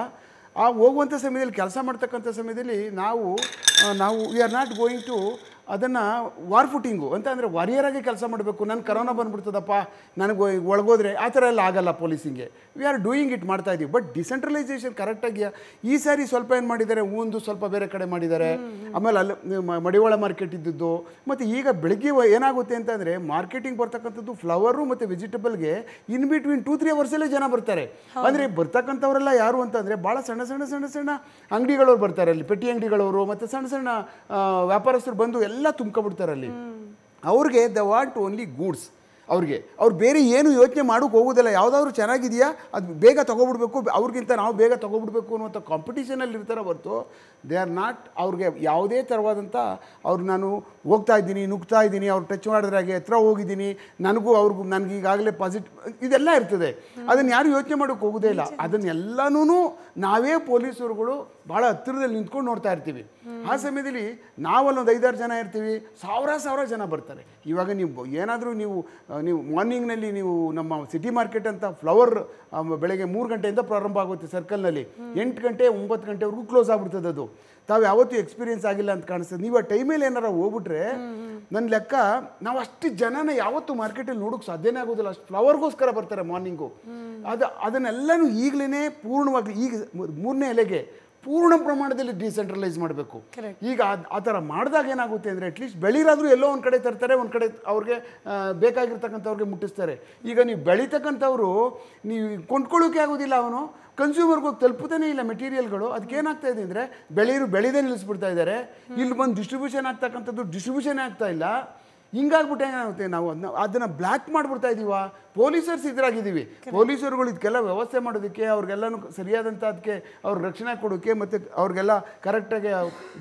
ಆ ಹೋಗುವಂಥ ಸಮಯದಲ್ಲಿ, ಕೆಲಸ ಮಾಡ್ತಕ್ಕಂಥ ಸಮಯದಲ್ಲಿ ನಾವು we are not going to ಅದನ್ನು ವಾರ್ ಫುಟಿಂಗು ಅಂತ, ಅಂದರೆ ವಾರಿಯರಾಗಿ ಕೆಲಸ ಮಾಡಬೇಕು. ನನ್ನ ಕರೋನಾ ಬಂದ್ಬಿಡ್ತದಪ್ಪ, ನನಗೆ ಒಳಗೋದ್ರೆ ಆ ಥರ ಎಲ್ಲ ಆಗಲ್ಲ ಪೊಲೀಸಿಂಗೆ. ವಿ ಆರ್ ಡೂಯಿಂಗ್ ಇಟ್, ಮಾಡ್ತಾ ಇದ್ದೀವಿ. ಬಟ್ ಡಿಸೆಂಟ್ರಲೈಸೇಷನ್ ಕರೆಕ್ಟಾಗಿ ಈ ಸಾರಿ ಸ್ವಲ್ಪ ಏನು ಮಾಡಿದ್ದಾರೆ, ಒಂದು ಸ್ವಲ್ಪ ಬೇರೆ ಕಡೆ ಮಾಡಿದ್ದಾರೆ. ಆಮೇಲೆ ಅಲ್ಲಿ ಮಡಿವಾಳ ಮಾರ್ಕೆಟ್ ಇದ್ದದ್ದು, ಮತ್ತು ಈಗ ಬೆಳಗ್ಗೆ ಏನಾಗುತ್ತೆ ಅಂತಂದರೆ ಮಾರ್ಕೆಟಿಂಗ್ ಬರ್ತಕ್ಕಂಥದ್ದು ಫ್ಲವರು ಮತ್ತು ವೆಜಿಟೇಬಲ್ಗೆ ಇನ್ ಬಿಟ್ವೀನ್ 2-3 ಅವರ್ಸಲ್ಲೇ ಜನ ಬರ್ತಾರೆ. ಅಂದರೆ ಬರ್ತಕ್ಕಂಥವರೆಲ್ಲ ಯಾರು ಅಂತಂದರೆ ಭಾಳ ಸಣ್ಣ ಅಂಗಡಿಗಳವ್ರು ಬರ್ತಾರೆ, ಅಲ್ಲಿ ಪೆಟ್ಟಿ ಅಂಗಡಿಗಳವರು ಮತ್ತು ಸಣ್ಣ ವ್ಯಾಪಾರಸ್ಥರು ಬಂದು ಎಲ್ಲ ತುಂಬ್ಕೊಬಿಡ್ತಾರೆ ಅಲ್ಲಿ. ಅವ್ರಿಗೆ ದ ವಾಂಟ್ ಓನ್ಲಿ ಗೂಡ್ಸ್. ಅವ್ರು ಬೇರೆ ಏನು ಯೋಚನೆ ಮಾಡೋಕೆ ಹೋಗೋದಿಲ್ಲ. ಯಾವುದಾದ್ರು ಚೆನ್ನಾಗಿದೆಯಾ ಅದು ಬೇಗ ತೊಗೊಬಿಡ್ಬೇಕು, ಅವ್ರಿಗಿಂತ ನಾವು ಬೇಗ ತೊಗೊಬಿಡ್ಬೇಕು ಅನ್ನುವಂಥ ಕಾಂಪಿಟೀಷನಲ್ಲಿ ಇರ್ತಾರೆ ಹೊರತು ದೇ ಆರ್ ನಾಟ್, ಅವ್ರಿಗೆ ಯಾವುದೇ ಥರವಾದಂಥ ನಾನು ಹೋಗ್ತಾ ಇದ್ದೀನಿ, ನುಗ್ತಾ ಇದ್ದೀನಿ, ಅವ್ರು ಟಚ್ ಮಾಡಿದ್ರೆ ಹಾಗೆ ಹತ್ರ ಹೋಗಿದ್ದೀನಿ, ನನಗೆ ಈಗಾಗಲೇ ಪಾಸಿಟಿವ್ ಇದೆಲ್ಲ ಇರ್ತದೆ. ಅದನ್ನು ಯಾರು ಯೋಚನೆ ಮಾಡೋಕ್ಕೆ ಹೋಗೋದೇ ಇಲ್ಲ. ಅದನ್ನೆಲ್ಲನೂ ನಾವೇ ಪೊಲೀಸರುಗಳು ಭಾಳ ಹತ್ತಿರದಲ್ಲಿ ನಿಂತ್ಕೊಂಡು ನೋಡ್ತಾ ಇರ್ತೀವಿ. ಆ ಸಮಯದಲ್ಲಿ ನಾವಲ್ಲೊಂದು 5-6 ಜನ ಇರ್ತೀವಿ, ಸಾವಿರ ಜನ ಬರ್ತಾರೆ. ಇವಾಗ ನೀವು ಏನಾದರೂ ನೀವು ನೀವು ಮಾರ್ನಿಂಗ್ನಲ್ಲಿ ನೀವು ನಮ್ಮ ಸಿಟಿ ಮಾರ್ಕೆಟ್ ಅಂತ ಫ್ಲವರ್ ಬೆಳಗ್ಗೆ 3 ಗಂಟೆಯಿಂದ ಪ್ರಾರಂಭ ಆಗುತ್ತೆ ಸರ್ಕಲ್ನಲ್ಲಿ, 8 ಗಂಟೆ 9 ಗಂಟೆವರೆಗೂ ಕ್ಲೋಸ್ ಆಗ್ಬಿಡ್ತದೆ. ಅದು ತಾವು ಯಾವತ್ತೂ ಎಕ್ಸ್ಪೀರಿಯನ್ಸ್ ಆಗಿಲ್ಲ ಅಂತ ಕಾಣಿಸ್ತದೆ. ನೀವು ಆ ಟೈಮಲ್ಲಿ ಏನಾರ ಹೋಗ್ಬಿಟ್ರೆ ನನ್ನ ಲೆಕ್ಕ ನಾವು ಅಷ್ಟು ಜನನ ಯಾವತ್ತೂ ಮಾರ್ಕೆಟಲ್ಲಿ ನೋಡೋಕೆ ಸಾಧ್ಯನೇ ಆಗೋದಿಲ್ಲ. ಅಷ್ಟು ಫ್ಲವರ್ಗೋಸ್ಕರ ಬರ್ತಾರೆ ಮಾರ್ನಿಂಗು. ಅದನ್ನೆಲ್ಲನೂ ಈಗಲೇ ಪೂರ್ಣವಾಗಿ ಈಗ 3ನೇ ಎಲೆಗೆ ಪೂರ್ಣ ಪ್ರಮಾಣದಲ್ಲಿ ಡಿಸೆಂಟ್ರಲೈಸ್ ಮಾಡಬೇಕು. ಈಗ ಆ ಥರ ಮಾಡಿದಾಗ ಏನಾಗುತ್ತೆ ಅಂದರೆ ಅಟ್ಲೀಸ್ಟ್ ಬೆಳೀರಾದರೂ ಎಲ್ಲೋ ಒಂದು ಕಡೆ ತರ್ತಾರೆ, ಒಂದು ಕಡೆ ಅವ್ರಿಗೆ ಬೇಕಾಗಿರ್ತಕ್ಕಂಥವ್ರಿಗೆ ಮುಟ್ಟಿಸ್ತಾರೆ. ಈಗ ನೀವು ಬೆಳೀತಕ್ಕಂಥವ್ರು ನೀವು ಕೊಂಡ್ಕೊಳ್ಳೋಕೆ ಆಗೋದಿಲ್ಲ, ಅವನು ಕನ್ಸ್ಯೂಮರ್ಗೆ ಹೋಗಿ ತಲುಪುತ್ತಾನೇ ಇಲ್ಲ ಮೆಟೀರಿಯಲ್ಗಳು. ಅದಕ್ಕೇನಾಗ್ತಾ ಇದೆ ಅಂದರೆ ಬೆಳೀದೇ ನಿಲ್ಲಿಸ್ಬಿಡ್ತಾ ಇದ್ದಾರೆ. ಇಲ್ಲಿ ಬಂದು ಡಿಸ್ಟ್ರಿಬ್ಯೂಷನ್ ಆಗ್ತಕ್ಕಂಥದ್ದು ಡಿಸ್ಟ್ರಿಬ್ಯೂಷನ್ ಆಗ್ತಾ ಇಲ್ಲ. ಹಿಂಗಾಗ್ಬಿಟ್ಟು ಏನಾಗುತ್ತೆ, ನಾವು ಅದನ್ನು ಬ್ಲ್ಯಾಕ್ ಮಾಡಿಬಿಡ್ತಾ ಇದ್ದೀವ. ಪೊಲೀಸರ್ಸ್ ಇದ್ರಾಗಿದ್ದೀವಿ. ಪೊಲೀಸರುಗಳು ಇದಕ್ಕೆಲ್ಲ ವ್ಯವಸ್ಥೆ ಮಾಡೋದಕ್ಕೆ, ಅವ್ರಿಗೆಲ್ಲನೂ ಸರಿಯಾದಂಥ ಅದಕ್ಕೆ ಅವ್ರ ರಕ್ಷಣೆ ಕೊಡೋಕ್ಕೆ ಮತ್ತು ಅವ್ರಿಗೆಲ್ಲ ಕರೆಕ್ಟಾಗಿ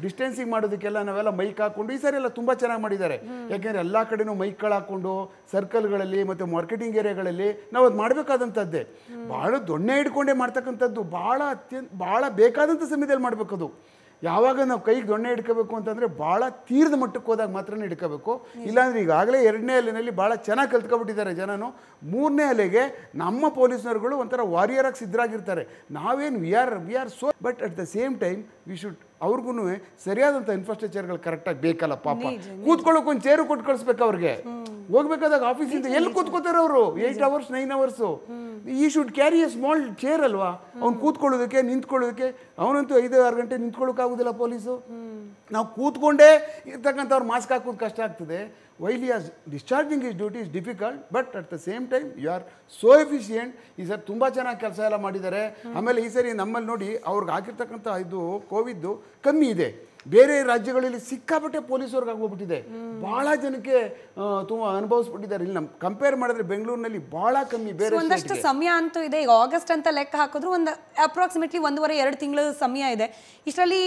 ಡಿಸ್ಟೆನ್ಸಿಂಗ್ ಮಾಡೋದಕ್ಕೆಲ್ಲ ನಾವೆಲ್ಲ ಮೈಕ್ ಹಾಕ್ಕೊಂಡು ಈ ಸಾರಿ ಎಲ್ಲ ತುಂಬ ಚೆನ್ನಾಗಿ ಮಾಡಿದ್ದಾರೆ. ಯಾಕೆಂದರೆ ಎಲ್ಲ ಕಡೆನೂ ಮೈಕ್ಗಳು ಹಾಕ್ಕೊಂಡು ಸರ್ಕಲ್ಗಳಲ್ಲಿ ಮತ್ತು ಮಾರ್ಕೆಟಿಂಗ್ ಏರಿಯಾಗಳಲ್ಲಿ ನಾವು ಅದು ಮಾಡಬೇಕಾದಂಥದ್ದೇ. ಭಾಳ ದೊಣ್ಣೆ ಹಿಡ್ಕೊಂಡೇ ಮಾಡ್ತಕ್ಕಂಥದ್ದು, ಭಾಳ ಬೇಕಾದಂಥ ಸಮಯದಲ್ಲಿ ಮಾಡಬೇಕದು. ಯಾವಾಗ ನಾವು ಕೈಗೆ ದೊಣ್ಣೆ ಹಿಡ್ಕೋಬೇಕು ಅಂತಂದರೆ ಭಾಳ ತೀರದ ಮಟ್ಟಕ್ಕೆ ಹೋದಾಗ ಮಾತ್ರನೇ ಹಿಡ್ಕೋಬೇಕು. ಇಲ್ಲಾಂದರೆ ಈಗಾಗಲೇ 2ನೇ ಅಲೆಯಲ್ಲಿ ಭಾಳ ಚೆನ್ನಾಗಿ ಕಲ್ತ್ಕೊಬಿಟ್ಟಿದ್ದಾರೆ ಜನನು. 3ನೇ ಅಲೆಗೆ ನಮ್ಮ ಪೊಲೀಸ್ನವ್ರುಗಳು ಒಂಥರ ವಾರಿಯರಾಗಿ ಸಿದ್ಧರಾಗಿರ್ತಾರೆ. ನಾವೇನು we are so, but at the same time we should ಅವ್ರಿಗೂ ಸರಿಯಾದಂಥ ಇನ್ಫ್ರಾಸ್ಟ್ರಕ್ಚರ್ಗಳು ಕರೆಕ್ಟಾಗಿ ಬೇಕಲ್ಲ. ಪಾಪ ಕೂತ್ಕೊಳ್ಳೋಕೆ ಒಂದು ಚೇರು ಕೊಟ್ಟು ಕಳಿಸ್ಬೇಕು. ಅವ್ರಿಗೆ ಹೋಗ್ಬೇಕಾದಾಗ ಆಫೀಸಿಂದ ಎಲ್ಲಿ ಕೂತ್ಕೋತಾರೆ ಅವರು? 8 hours 9 hours. ಈ should carry A small chair ಅಲ್ವಾ ಅವ್ನು ಕೂತ್ಕೊಳ್ಳೋದಕ್ಕೆ, ನಿಂತ್ಕೊಳ್ಳೋದಕ್ಕೆ. ಅವನಂತೂ 5-6 ಗಂಟೆ ನಿಂತ್ಕೊಳ್ಳೋಕ್ಕಾಗೋದಿಲ್ಲ ಪೊಲೀಸು. ನಾವು ಕೂತ್ಕೊಂಡೇ ಇರ್ತಕ್ಕಂಥವ್ರು ಮಾಸ್ಕ್ ಹಾಕೋದು ಕಷ್ಟ ಆಗ್ತದೆ. While as discharging is duty is difficult, but at the same time you are so efficient. ಈ ಸರಿ ತುಂಬ ಚೆನ್ನಾಗಿ ಕೆಲಸ ಎಲ್ಲ ಮಾಡಿದ್ದಾರೆ. ಆಮೇಲೆ ಈ ಸರಿ ನಮ್ಮಲ್ಲಿ ನೋಡಿ ಅವ್ರಿಗೆ ಹಾಕಿರ್ತಕ್ಕಂಥ ಇದು ಕೋವಿದ್ದು ಕಮ್ಮಿ ಇದೆ. ಬೇರೆ ರಾಜ್ಯಗಳಲ್ಲಿ ಸಿಕ್ಕಾಪಟ್ಟೆ ಪೊಲೀಸವ್ರಿಗೆ ಆಗೋಗ್ಬಿಟ್ಟಿದೆ. ಭಾಳ ಜನಕ್ಕೆ ತುಂಬ ಅನುಭವಿಸ್ಬಿಟ್ಟಿದ್ದಾರೆ. ಇಲ್ಲಿ ನಮ್ಮ ಕಂಪೇರ್ ಮಾಡಿದ್ರೆ ಬೆಂಗಳೂರಿನಲ್ಲಿ ಭಾಳ ಕಮ್ಮಿ. ಬೇರೆ ಒಂದಷ್ಟು ಸಮಯ ಅಂತೂ ಇದೆ. ಈಗ ಆಗಸ್ಟ್ ಅಂತ ಲೆಕ್ಕ ಹಾಕಿದ್ರು ಒಂದು ಅಪ್ರಾಕ್ಸಿಮೇಟ್ಲಿ 1.5-2 ತಿಂಗಳು ಸಮಯ ಇದೆ. ಇಷ್ಟರಲ್ಲಿ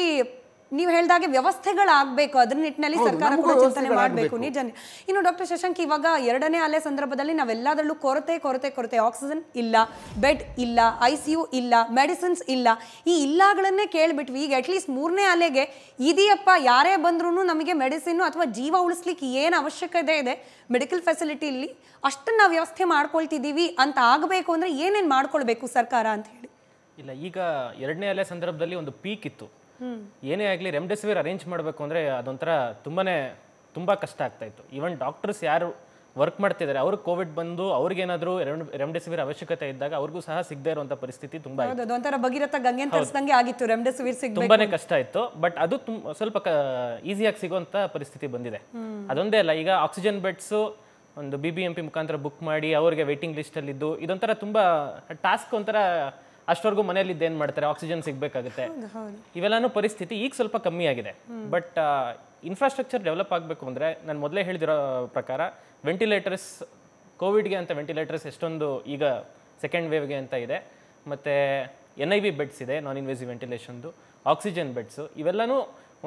ನೀವು ಹೇಳಿದಾಗೆ ವ್ಯವಸ್ಥೆಗಳಾಗಬೇಕು. ಅದ್ರ ನಿಟ್ಟಿನಲ್ಲಿ ಸರ್ಕಾರ ಕೂಡ ಚಿಂತನೆ ಮಾಡಬೇಕು. ನಿಜ. ಇನ್ನು ಡಾಕ್ಟರ್ ಶಶಾಂಕ್, ಇವಾಗ 2ನೇ ಅಲೆ ಸಂದರ್ಭದಲ್ಲಿ ನಾವೆಲ್ಲದರಲ್ಲೂ ಕೊರತೆ. ಆಕ್ಸಿಜನ್ ಇಲ್ಲ, ಬೆಡ್ ಇಲ್ಲ, ICU ಇಲ್ಲ, ಮೆಡಿಸಿನ್ಸ್ ಇಲ್ಲ. ಈ ಇಲ್ಲಗಳನ್ನೇ ಕೇಳಿಬಿಟ್ವಿ. ಈಗ ಅಟ್ಲೀಸ್ಟ್ 3ನೇ ಅಲೆಗೆ ಇದೆಯಪ್ಪ, ಯಾರೇ ಬಂದ್ರೂ ನಮಗೆ ಮೆಡಿಸಿನ್ ಅಥವಾ ಜೀವ ಉಳಿಸ್ಲಿಕ್ಕೆ ಏನು ಅವಶ್ಯಕತೆ ಇದೆ ಮೆಡಿಕಲ್ ಫೆಸಿಲಿಟಿಯಲ್ಲಿ ಅಷ್ಟನ್ನು ನಾವು ವ್ಯವಸ್ಥೆ ಮಾಡ್ಕೊಳ್ತಿದ್ದೀವಿ ಅಂತ ಆಗಬೇಕು ಅಂದರೆ ಏನೇನು ಮಾಡ್ಕೊಳ್ಬೇಕು ಸರ್ಕಾರ ಅಂತ ಹೇಳಿ? ಇಲ್ಲ, ಈಗ 2ನೇ ಅಲೆ ಸಂದರ್ಭದಲ್ಲಿ ಒಂದು ಪೀಕ್ ಇತ್ತು. ಏನೇ ಆಗಲಿ ರೆಮ್ಡೆಸಿವಿರ್ ಅರೇಂಜ್ ಮಾಡಬೇಕು ಅಂದರೆ ಅದೊಂಥರ ತುಂಬ ಕಷ್ಟ ಆಗ್ತಾ ಇತ್ತು. ಈವನ್ ಡಾಕ್ಟರ್ಸ್ ಯಾರು ವರ್ಕ್ ಮಾಡ್ತಿದ್ದಾರೆ ಅವ್ರಿಗೆ ಕೋವಿಡ್ ಬಂದು ಅವ್ರಿಗೇನಾದರೂ ರೆಮ್ಡೆಸಿವಿರ್ ಅವಶ್ಯಕತೆ ಇದ್ದಾಗ ಅವ್ರಿಗೂ ಸಹ ಸಿಗದೇ ಇರುವಂಥ ಪರಿಸ್ಥಿತಿ ತುಂಬ ಇತ್ತು. ಒಂಥರ ಭಗೀರಥ ಗಂಗೆ ತರಿಸಿದಂಗೆ ಆಗಿತ್ತು. ರೆಮ್ಡೆಸಿವಿರ್ ತುಂಬಾನೇ ಕಷ್ಟ ಇತ್ತು. ಬಟ್ ಅದು ಸ್ವಲ್ಪ ಈಸಿಯಾಗಿ ಸಿಗುವಂಥ ಪರಿಸ್ಥಿತಿ ಬಂದಿದೆ. ಅದೊಂದೇ ಅಲ್ಲ, ಈಗ ಆಕ್ಸಿಜನ್ ಬೆಡ್ಸು ಒಂದು BBMP ಮುಖಾಂತರ ಬುಕ್ ಮಾಡಿ ಅವ್ರಿಗೆ ವೇಟಿಂಗ್ ಲಿಸ್ಟಲ್ಲಿದ್ದು ಇದೊಂಥರ ತುಂಬ ಟಾಸ್ಕ್. ಒಂಥರ ಅಷ್ಟವರೆಗೂ ಮನೇಲಿ ಇದ್ದೇನು ಮಾಡ್ತಾರೆ, ಆಕ್ಸಿಜನ್ ಸಿಗಬೇಕಾಗುತ್ತೆ. ಇವೆಲ್ಲನೂ ಪರಿಸ್ಥಿತಿ ಈಗ ಸ್ವಲ್ಪ ಕಮ್ಮಿ ಆಗಿದೆ. ಬಟ್ ಇನ್ಫ್ರಾಸ್ಟ್ರಕ್ಚರ್ ಡೆವಲಪ್ ಆಗಬೇಕು ಅಂದರೆ ನಾನು ಮೊದಲೇ ಹೇಳಿದಿರೋ ಪ್ರಕಾರ ವೆಂಟಿಲೇಟರ್ಸ್, ಕೋವಿಡ್ಗೆ ಅಂತ ವೆಂಟಿಲೇಟರ್ಸ್ ಎಷ್ಟೊಂದು ಈಗ ಸೆಕೆಂಡ್ ವೇವ್ಗೆ ಅಂತ ಇದೆ. ಮತ್ತು NIV ಬೆಡ್ಸ್ ಇದೆ, ನಾನ್ ಇನ್ವೇಸಿವ್ ವೆಂಟಿಲೇಷನ್ದು, ಆಕ್ಸಿಜನ್ ಬೆಡ್ಸು. ಇವೆಲ್ಲನೂ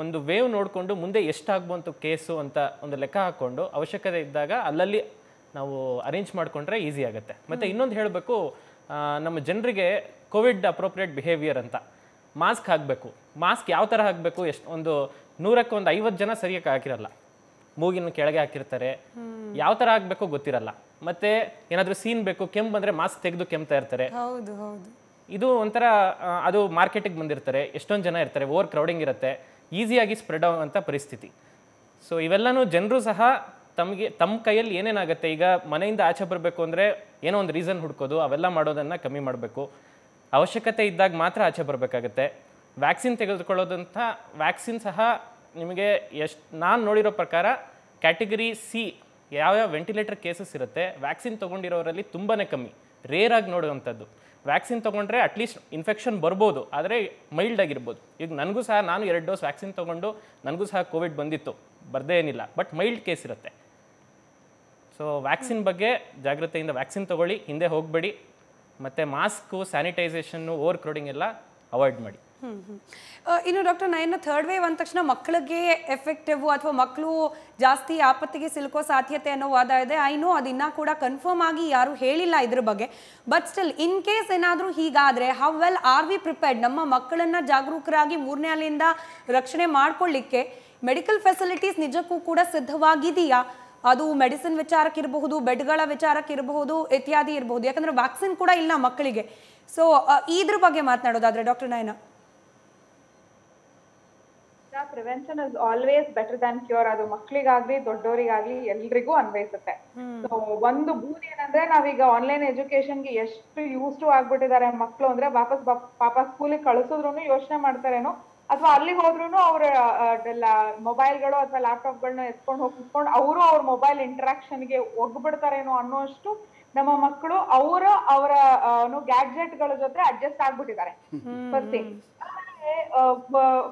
ಒಂದು ವೇವ್ ನೋಡಿಕೊಂಡು ಮುಂದೆ ಎಷ್ಟಾಗ್ಬಂತು ಕೇಸು ಅಂತ ಒಂದು ಲೆಕ್ಕ ಹಾಕ್ಕೊಂಡು ಅವಶ್ಯಕತೆ ಇದ್ದಾಗ ಅಲ್ಲಲ್ಲಿ ನಾವು ಅರೇಂಜ್ ಮಾಡಿಕೊಂಡ್ರೆ ಈಸಿ ಆಗುತ್ತೆ. ಮತ್ತು ಇನ್ನೊಂದು ಹೇಳಬೇಕು, ನಮ್ಮ ಜನರಿಗೆ ಕೋವಿಡ್ ಅಪ್ರೋಪ್ರಿಯೇಟ್ ಬಿಹೇವಿಯರ್ ಅಂತ ಮಾಸ್ಕ್ ಹಾಕಬೇಕು. ಮಾಸ್ಕ್ ಯಾವ ಥರ ಹಾಕಬೇಕು, ಒಂದು 100ಕ್ಕೆ 50 ಜನ ಸರಿಯಾಗಿ ಹಾಕಿರಲ್ಲ, ಮೂಗಿನ ಕೆಳಗೆ ಹಾಕಿರ್ತಾರೆ. ಯಾವ ಥರ ಹಾಕಬೇಕು ಗೊತ್ತಿರಲ್ಲ. ಮತ್ತು ಏನಾದರೂ ಸೀನ್ ಬೇಕು, ಕೆಮ್ಮು ಬಂದರೆ ಮಾಸ್ಕ್ ತೆಗೆದು ಕೆಮ್ತಾ ಇರ್ತಾರೆ. ಇದು ಒಂಥರ ಅದು ಮಾರ್ಕೆಟಿಗೆ ಬಂದಿರ್ತಾರೆ, ಎಷ್ಟೊಂದು ಜನ ಇರ್ತಾರೆ, ಓವರ್ ಕ್ರೌಡಿಂಗ್ ಇರುತ್ತೆ, ಈಸಿಯಾಗಿ ಸ್ಪ್ರೆಡ್ ಆಗುವಂಥ ಪರಿಸ್ಥಿತಿ. ಸೊ ಇವೆಲ್ಲನೂ ಜನರು ಸಹ ತಮ್ಮ ಕೈಯಲ್ಲಿ ಏನೇನಾಗುತ್ತೆ, ಈಗ ಮನೆಯಿಂದ ಆಚೆ ಬರಬೇಕು ಅಂದರೆ ಏನೋ ಒಂದು ರೀಸನ್ ಹುಡ್ಕೋದು, ಅವೆಲ್ಲ ಮಾಡೋದನ್ನು ಕಮ್ಮಿ ಮಾಡಬೇಕು. ಅವಶ್ಯಕತೆ ಇದ್ದಾಗ ಮಾತ್ರ ಆಚೆ ಬರಬೇಕಾಗತ್ತೆ. ವ್ಯಾಕ್ಸಿನ್ ತೆಗೆದುಕೊಳ್ಳೋದಂಥ ವ್ಯಾಕ್ಸಿನ್ ಸಹ ನಿಮಗೆ ನಾನು ನೋಡಿರೋ ಪ್ರಕಾರ ಕ್ಯಾಟಗರಿ C ಯಾವ್ಯಾವ ವೆಂಟಿಲೇಟರ್ ಕೇಸಸ್ ಇರುತ್ತೆ ವ್ಯಾಕ್ಸಿನ್ ತೊಗೊಂಡಿರೋರಲ್ಲಿ ತುಂಬಾ ಕಮ್ಮಿ, ರೇರ್ ಆಗಿ ನೋಡುವಂಥದ್ದು. ವ್ಯಾಕ್ಸಿನ್ ತೊಗೊಂಡ್ರೆ ಅಟ್ಲೀಸ್ಟ್ ಇನ್ಫೆಕ್ಷನ್ ಬರ್ಬೋದು, ಆದರೆ ಮೈಲ್ಡ್ ಆಗಿರ್ಬೋದು. ಈಗ ನನಗೂ ಸಹ ನಾನು 2 ಡೋಸ್ ವ್ಯಾಕ್ಸಿನ್ ತೊಗೊಂಡು ನನಗೂ ಸಹ ಕೋವಿಡ್ ಬಂದಿತ್ತು, ಬರ್ದೇ ಏನಿಲ್ಲ, ಬಟ್ ಮೈಲ್ಡ್ ಕೇಸ್ ಇರುತ್ತೆ. ಸೊ ವ್ಯಾಕ್ಸಿನ್ ಬಗ್ಗೆ ಜಾಗ್ರತೆಯಿಂದ ವ್ಯಾಕ್ಸಿನ್ ತೊಗೊಳ್ಳಿ, ಹಿಂದೆ ಹೋಗಬೇಡಿ. ಮತ್ತು ಮಾಸ್ಕು, ಸ್ಯಾನಿಟೈಸೇಷನ್ನು, ಓವರ್ ಕ್ರೌಡಿಂಗ್ ಎಲ್ಲ ಅವಾಯ್ಡ್ ಮಾಡಿ. ಇನ್ನು ಡಾಕ್ಟರ್, ನಾನು 3rd ವೇವ್ ಅಂದ ತಕ್ಷಣ ಮಕ್ಕಳಿಗೆ ಎಫೆಕ್ಟಿವ್ ಅಥವಾ ಮಕ್ಕಳು ಜಾಸ್ತಿ ಆಪತ್ತಿಗೆ ಸಿಲುಕೋ ಸಾಧ್ಯತೆ ಅನ್ನೋ ವಾದ ಇದೆ. ಐ ನೋ ಅದಿನ್ನ ಕೂಡ ಕನ್ಫರ್ಮ್ ಆಗಿ ಯಾರು ಹೇಳಿಲ್ಲ ಇದ್ರ ಬಗ್ಗೆ. ಬಟ್ ಸ್ಟಿಲ್ ಇನ್ ಕೇಸ್ ಏನಾದರೂ ಹೀಗಾದರೆ how well are we prepared? ನಮ್ಮ ಮಕ್ಕಳನ್ನ ಜಾಗರೂಕರಾಗಿ 3ನೇ ಅಲೆಯಿಂದ ರಕ್ಷಣೆ ಮಾಡ್ಕೊಳ್ಳಿಕ್ಕೆ ಮೆಡಿಕಲ್ ಫೆಸಿಲಿಟೀಸ್ ನಿಜಕ್ಕೂ ಕೂಡ ಸಿದ್ಧವಾಗಿದೆಯಾ? ಅದು ಮೆಡಿಸಿನ್ ವಿಚಾರಕ್ಕಿರಬಹುದು, ಬೆಡ್ಗಳ ವಿಚಾರಕ್ಕಿರಬಹುದು, ಇತ್ಯಾದಿ ಇರಬಹುದು. ಯಾಕಂದ್ರೆ ವ್ಯಾಕ್ಸಿನ್ ಕೂಡ ಇಲ್ಲ ಮಕ್ಕಳಿಗೆ. ಸೊ ಇದ್ರ ಬಗ್ಗೆ ಮಾತನಾಡೋದಾದ್ರೆ doctor Nayana. Prevention is always better than cure. ಅದು ಮಕ್ಕಳಿಗಾಗ್ಲಿ ದೊಡ್ಡವರಿಗಾಗ್ಲಿ ಎಲ್ರಿಗೂ ಅನ್ವಯಿಸುತ್ತೆ. ಸೊ ಒಂದು ಬೂದ್ ಏನಂದ್ರೆ ನಾವೀಗ ಆನ್ಲೈನ್ ಎಜುಕೇಶನ್ಗೆ ಎಷ್ಟು ಯೂಸ್ ಟು ಆಗ್ಬಿಟ್ಟಿದ್ದಾರೆ ಮಕ್ಕಳು ಅಂದ್ರೆ ವಾಪಸ್ ಪಾಪ ಸ್ಕೂಲಿಗೆ ಕಳಿಸಿದ್ರು ಯೋಚನೆ ಮಾಡ್ತಾರೇನೋ, ಅಥವಾ ಅಲ್ಲಿಗೆ ಹೋದ್ರು ಅವ್ರ ಮೊಬೈಲ್ಗಳು ಅಥವಾ ಲ್ಯಾಪ್ಟಾಪ್ಗಳನ್ನ ಎತ್ಕೊಂಡು ಹೋಗಿ ಕುತ್ಕೊಂಡು ಅವರು ಅವ್ರ ಮೊಬೈಲ್ ಇಂಟರಾಕ್ಷನ್ಗೆ ಒಗ್ಬಿಡ್ತಾರೇನೋ ಅನ್ನೋಷ್ಟು ನಮ್ಮ ಮಕ್ಕಳು ಅವರ ಗ್ಯಾಡ್ಜೆಟ್ಗಳ ಜೊತೆ ಅಡ್ಜಸ್ಟ್ ಆಗ್ಬಿಟ್ಟಿದ್ದಾರೆ. First thing.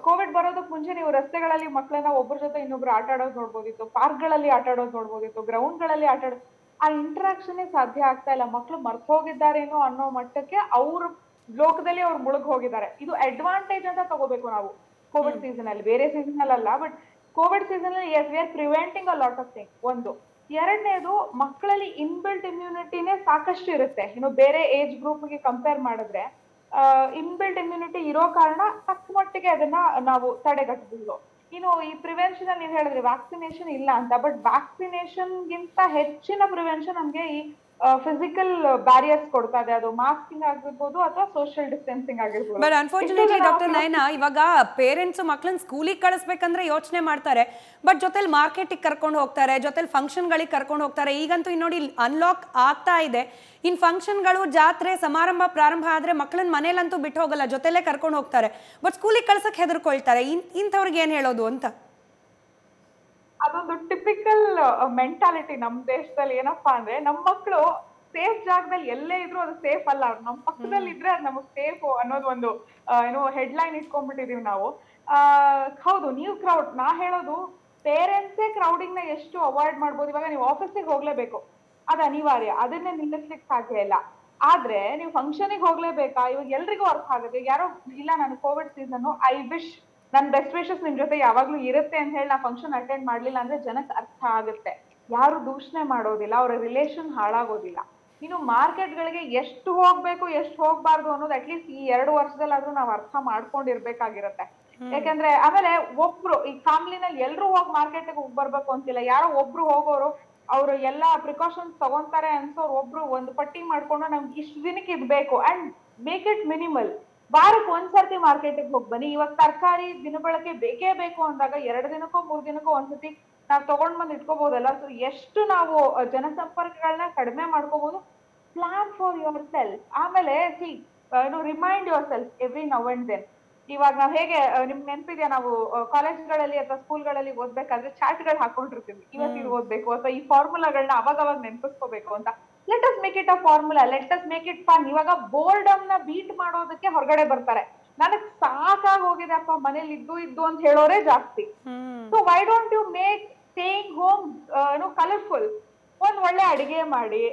ಕೋವಿಡ್ ಬರೋದಕ್ಕೆ ಮುಂಚೆ ನೀವು ರಸ್ತೆಗಳಲ್ಲಿ ಮಕ್ಕಳನ್ನ ಒಬ್ಬರ ಜೊತೆ ಇನ್ನೊಬ್ರು ಆಟ ಆಡೋದು ನೋಡ್ಬೋದಿತ್ತು, ಪಾರ್ಕ್ಗಳಲ್ಲಿ ಆಟ ಆಡೋದು ನೋಡ್ಬೋದಿತ್ತು, ಗ್ರೌಂಡ್ಗಳಲ್ಲಿ ಆಟ ಆಡೋದು. ಆ ಇಂಟರಾಕ್ಷನ್ ಸಾಧ್ಯ ಆಗ್ತಾ ಇಲ್ಲ. ಮಕ್ಕಳು ಮರ್ತು ಹೋಗಿದ್ದಾರೇನೋ ಅನ್ನೋ ಮಟ್ಟಕ್ಕೆ ಅವ್ರ ಲೋಕದಲ್ಲಿ ಅವ್ರು ಮುಳುಗ್ ಹೋಗಿದ್ದಾರೆ. ಇದು ಅಡ್ವಾಂಟೇಜ್ ಅಂತ ತಗೋಬೇಕು ನಾವು ಕೋವಿಡ್ ಸೀಸನ್ ಅಲ್ಲಿ, ಬೇರೆ ಸೀಸನ್ ಅಲ್ಲ. ಬಟ್ ಕೋವಿಡ್ ಸೀಸನ್ ಅಲ್ಲಿ as we are preventing a lot of thing. ಒಂದು. ಎರಡನೇದು, ಮಕ್ಕಳಲ್ಲಿ ಇನ್ಬಿಲ್ಟ್ ಇಮ್ಯುನಿಟಿನೇ ಸಾಕಷ್ಟು ಇರುತ್ತೆ. ಇನ್ನು ಬೇರೆ ಏಜ್ ಗ್ರೂಪ್ಗೆ ಕಂಪೇರ್ ಮಾಡಿದ್ರೆ ಇನ್ಬಿಲ್ಟ್ ಇಮ್ಯುನಿಟಿ ಇರೋ ಕಾರಣ ತಕ್ಕ ಮಟ್ಟಿಗೆ ಅದನ್ನ ನಾವು ತಡೆಗಟ್ಟಬಹುದು. ಇನ್ನು ಈ ಪ್ರಿವೆನ್ಷನ್ ಅಲ್ಲಿ ನೀವು ಹೇಳಿದ್ರಿ ವ್ಯಾಕ್ಸಿನೇಷನ್ ಇಲ್ಲ ಅಂತ, ಬಟ್ ವ್ಯಾಕ್ಸಿನೇಷನ್ ಗಿಂತ ಹೆಚ್ಚಿನ ಪ್ರಿವೆನ್ಷನ್ ನಮ್ಗೆ ಈ ಫಿಸಿಕಲ್ ಬ್ಯಾರಿಯರ್ಸ್ ಕೊಡ್ತಾ ಇದೆ. ಅದು ಮಾಸ್ಕಿಂಗ್ ಆಗಿರ್ಬೋದು ಅಥವಾ ಸೋಷಿಯಲ್ ಡಿಸ್ಟೆನ್ಸಿಂಗ್ ಆಗಿರ್ಬೋದು. ಬಟ್ ಅನ್ಫಾರ್ಚುನೇಟ್ಲಿ ಡಾಕ್ಟರ್ ನಯನ, ಇವಾಗ ಪೇರೆಂಟ್ಸ್ ಮಕ್ಕಳನ್ನ ಸ್ಕೂಲಿಗೆ ಕಳಿಸ್ಬೇಕಂದ್ರೆ ಯೋಚನೆ ಮಾಡ್ತಾರೆ, ಬಟ್ ಜೊತೆಲಿ ಮಾರ್ಕೆಟಿಗೆ ಕರ್ಕೊಂಡು ಹೋಗ್ತಾರೆ, ಜೊತೆಲಿ ಫಂಕ್ಷನ್ಗಳಿಗೆ ಕರ್ಕೊಂಡು ಹೋಗ್ತಾರೆ. ಈಗಂತೂ ನೋಡಿ ಅನ್ಲಾಕ್ ಆಗ್ತಾ ಇದೆ. ಇನ್ ಫಂಕ್ಷನ್ಗಳು, ಜಾತ್ರೆ, ಸಮಾರಂಭ ಪ್ರಾರಂಭ ಆದ್ರೆ ಮಕ್ಕಳನ್ನ ಮನೇಲಂತೂ ಬಿಟ್ಟು ಹೋಗಲ್ಲ, ಜೊತೆಲೇ ಕರ್ಕೊಂಡು ಹೋಗ್ತಾರೆ. ಬಟ್ ಸ್ಕೂಲಿಗೆ ಕಳ್ಸಕ್ ಹೆದರ್ಕೊಳ್ತಾರೆ. ಇಂಥವ್ರಿಗೆ ಏನ್ ಹೇಳೋದು ಅಂತ? ಅದೊಂದು ಟಿಪಿಕಲ್ ಮೆಂಟಾಲಿಟಿ ನಮ್ ದೇಶದಲ್ಲಿ. ಏನಪ್ಪಾ ಅಂದ್ರೆ ನಮ್ಮ ಮಕ್ಕಳು ಸೇಫ್ ಜಾಗದಲ್ಲಿ ಎಲ್ಲೇ ಇದ್ರು ಅದು ಸೇಫ್ ಅಲ್ಲ, ನಮ್ ಪಕ್ಕದಲ್ಲಿ ಇದ್ರೆ ಅದು ನಮಗ್ ಸೇಫ್ ಅನ್ನೋದು ಒಂದು ಹೆಡ್ಲೈನ್ ಇಟ್ಕೊಂಡ್ಬಿಟ್ಟಿದೀವಿ ನಾವು. ಹೌದು, ನೀವು ಕ್ರೌಡ್, ನಾ ಹೇಳೋದು ಪೇರೆಂಟ್ಸೇ ಕ್ರೌಡಿಂಗ್ ನ ಎಷ್ಟು ಅವಾಯ್ಡ್ ಮಾಡ್ಬೋದು. ಇವಾಗ ನೀವು ಆಫೀಸಿಗೆ ಹೋಗ್ಲೇಬೇಕು, ಅದು ಅನಿವಾರ್ಯ, ಅದನ್ನೇ ನಿಲ್ಲಿಸ್ಲಿಕ್ಕೆ ಸಾಧ್ಯ ಇಲ್ಲ. ಆದ್ರೆ ನೀವು ಫಂಕ್ಷನಿಗೆ ಹೋಗ್ಲೇಬೇಕಾ, ಇವಾಗ ಎಲ್ರಿಗೂ ಅರ್ಥ ಆಗುತ್ತೆ. ಯಾರೋ ಇಲ್ಲ ನಾನು ಕೋವಿಡ್ ಸೀಸನ್, ಐ ವಿಶ್ ನನ್ ಬೆಸ್ಟ್ ವಿಶಸ್ ನಿಮ್ ಜೊತೆ ಯಾವಾಗ್ಲೂ ಇರುತ್ತೆ ಅಂತ ಹೇಳಿ ನಾ ಫಂಕ್ಷನ್ ಅಟೆಂಡ್ ಮಾಡ್ಲಿಲ್ಲ ಅಂದ್ರೆ ಜನಕ್ಕೆ ಅರ್ಥ ಆಗುತ್ತೆ. ಯಾರು ದೂಷಣೆ ಮಾಡೋದಿಲ್ಲ, ಅವರ ರಿಲೇಷನ್ ಹಾಳಾಗೋದಿಲ್ಲ. ಇನ್ನು ಮಾರ್ಕೆಟ್ಗಳಿಗೆ ಎಷ್ಟು ಹೋಗ್ಬೇಕು ಎಷ್ಟು ಹೋಗ್ಬಾರ್ದು ಅನ್ನೋದು ಅಟ್ಲೀಸ್ಟ್ ಈ 2 ವರ್ಷದಲ್ಲಾದ್ರೂ ನಾವು ಅರ್ಥ ಮಾಡ್ಕೊಂಡಿರ್ಬೇಕಾಗಿರುತ್ತೆ. ಯಾಕಂದ್ರೆ ಆಮೇಲೆ ಒಬ್ರು ಈ ಫ್ಯಾಮಿಲಿನಲ್ಲಿ ಎಲ್ರು ಹೋಗಿ ಮಾರ್ಕೆಟ್ಗೆ ಹೋಗಿ ಬರ್ಬೇಕು ಅಂತಿಲ್ಲ. ಯಾರೋ ಒಬ್ರು ಹೋಗೋರು ಅವ್ರು ಎಲ್ಲಾ ಪ್ರಿಕಾಷನ್ಸ್ ತಗೊಂತಾರೆ ಅನ್ಸೋರು ಒಬ್ರು ಒಂದು ಪಟ್ಟಿ ಮಾಡ್ಕೊಂಡು ನಮ್ಗೆ ಇಷ್ಟು ದಿನಕ್ಕೆ ಇದ್ ಬೇಕು ಅಂಡ್ ಮೇಕ್ ಇಟ್ ಮಿನಿಮಲ್. ವಾರಕ್ಕೆ ಒಂದ್ಸರ್ತಿ ಮಾರ್ಕೆಟಿಗೆ ಹೋಗಿ ಬನ್ನಿ. ಇವಾಗ ತರಕಾರಿ ದಿನಬಳಕೆ ಬೇಕೇ ಬೇಕು ಅಂದಾಗ 2 ದಿನಕ್ಕೋ 3 ದಿನಕ್ಕೋ ಒಂದ್ಸತಿ ನಾವ್ ತಗೊಂಡ್ ಬಂದ್ ಇಟ್ಕೋಬಹುದಲ್ಲ. ಸೊ ಎಷ್ಟು ನಾವು ಜನಸಂಪರ್ಕಗಳನ್ನ ಕಡಿಮೆ ಮಾಡ್ಕೋಬಹುದು. Plan for yourself. ಆಮೇಲೆ remind yourself every now and then. ಇವಾಗ ನಾವ್ ಹೇಗೆ ನಿಮ್ಗೆ ನೆನಪಿದ್ಯಾ, ನಾವು ಕಾಲೇಜ್ಗಳಲ್ಲಿ ಅಥವಾ ಸ್ಕೂಲ್ಗಳಲ್ಲಿ ಓದ್ಬೇಕಾದ್ರೆ ಚಾರ್ಟ್ಗಳು ಹಾಕೊಂಡಿರ್ತೀವಿ, ಇವತ್ತು ಇದು ಓದ್ಬೇಕು ಅಥವಾ ಈ ಫಾರ್ಮುಲಾಗಳನ್ನ ಅವಾಗ ನೆನಪಿಸ್ಕೋಬೇಕು ಅಂತ. Let us make it a formula, let us make it fun. ಇವಾಗ ಬೋರ್ಡಮ್ ನ ಬೀಟ್ ಮಾಡೋದಕ್ಕೆ ಹೊರಗಡೆ ಬರ್ತಾರೆ. ನನಗ್ ಸಾಕಾಗಿ ಹೋಗಿದೆಪ್ಪ ಮನೇಲಿ ಇದ್ದು ಅಂತ ಹೇಳೋರೇ ಜಾಸ್ತಿ. So why don't you make staying home colourful? ಒಂದ್ ಒಳ್ಳೆ ಅಡಿಗೆ ಮಾಡಿ,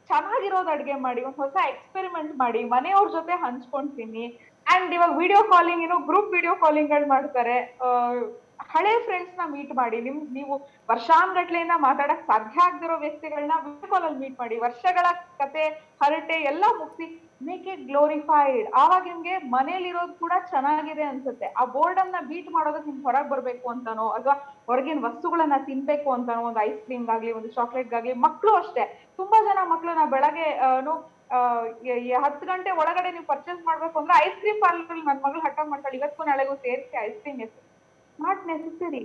ಚೆನ್ನಾಗಿರೋದು ಅಡಿಗೆ ಮಾಡಿ, ಒಂದ್ ಹೊಸ ಎಕ್ಸ್ಪೆರಿಮೆಂಟ್ ಮಾಡಿ, ಮನೆಯವ್ರ ಜೊತೆ ಹಂಚ್ಕೊಂಡ್ ತಿನ್ನಿ. ಅಂಡ್ ಇವಾಗ video calling, group video calling ಗಳು ಮಾಡ್ತಾರೆ. ಹಳೆ ಫ್ರೆಂಡ್ಸ್ ನ ಮೀಟ್ ಮಾಡಿ. ನೀವು ವರ್ಷಾನ್ಗಟ್ಲೆಯಿಂದ ಮಾತಾಡಕ್ ಸಾಧ್ಯ ಆಗದಿರೋ ವ್ಯಕ್ತಿಗಳನ್ನ ವಿಡಿಯೋ ಕಾಲ್ ಅಲ್ಲಿ ಮೀಟ್ ಮಾಡಿ. ವರ್ಷಗಳ ಕತೆ ಹರಟೆ ಎಲ್ಲ ಮುಗಿಸಿ ಮೇಕ್ ಇಟ್ ಗ್ಲೋರಿಫೈಡ್. ಆವಾಗ ನಿಮ್ಗೆ ಮನೇಲಿರೋದು ಕೂಡ ಚೆನ್ನಾಗಿದೆ ಅನ್ಸುತ್ತೆ. ಆ ಬೋರ್ಡಮ್ ನ ಬೀಟ್ ಮಾಡೋದಕ್ಕೆ ನಿಮ್ಗೆ ಹೊರಗೆ ಬರ್ಬೇಕು ಅಂತಾನೋ ಅಥವಾ ಹೊರಗಿನ ವಸ್ತುಗಳನ್ನ ತಿನ್ಬೇಕು ಅಂತಾನೋ, ಒಂದು ಐಸ್ ಕ್ರೀಮ್ ಗಾಗ್ಲಿ ಒಂದು ಚಾಕ್ಲೇಟ್ ಗಾಗ್ಲಿ. ಮಕ್ಕಳು ಅಷ್ಟೇ, ತುಂಬಾ ಜನ ಮಕ್ಕಳನ್ನ ಬೆಳಗ್ಗೆ 10 ಗಂಟೆ ಒಳಗಡೆ ನೀವು ಪರ್ಚೇಸ್ ಮಾಡ್ಬೇಕು ಅಂದ್ರೆ ಐಸ್ ಕ್ರೀಮ್ ಪಾರ್ಲರ್ ನನ್ನ ಮಗಳು ಹಠ ಮಾಡ್ತಾಳೆ, ಇವತ್ತು ನಾಳೆಗೂ ಸೇರಿಸಿ ice cream not necessary.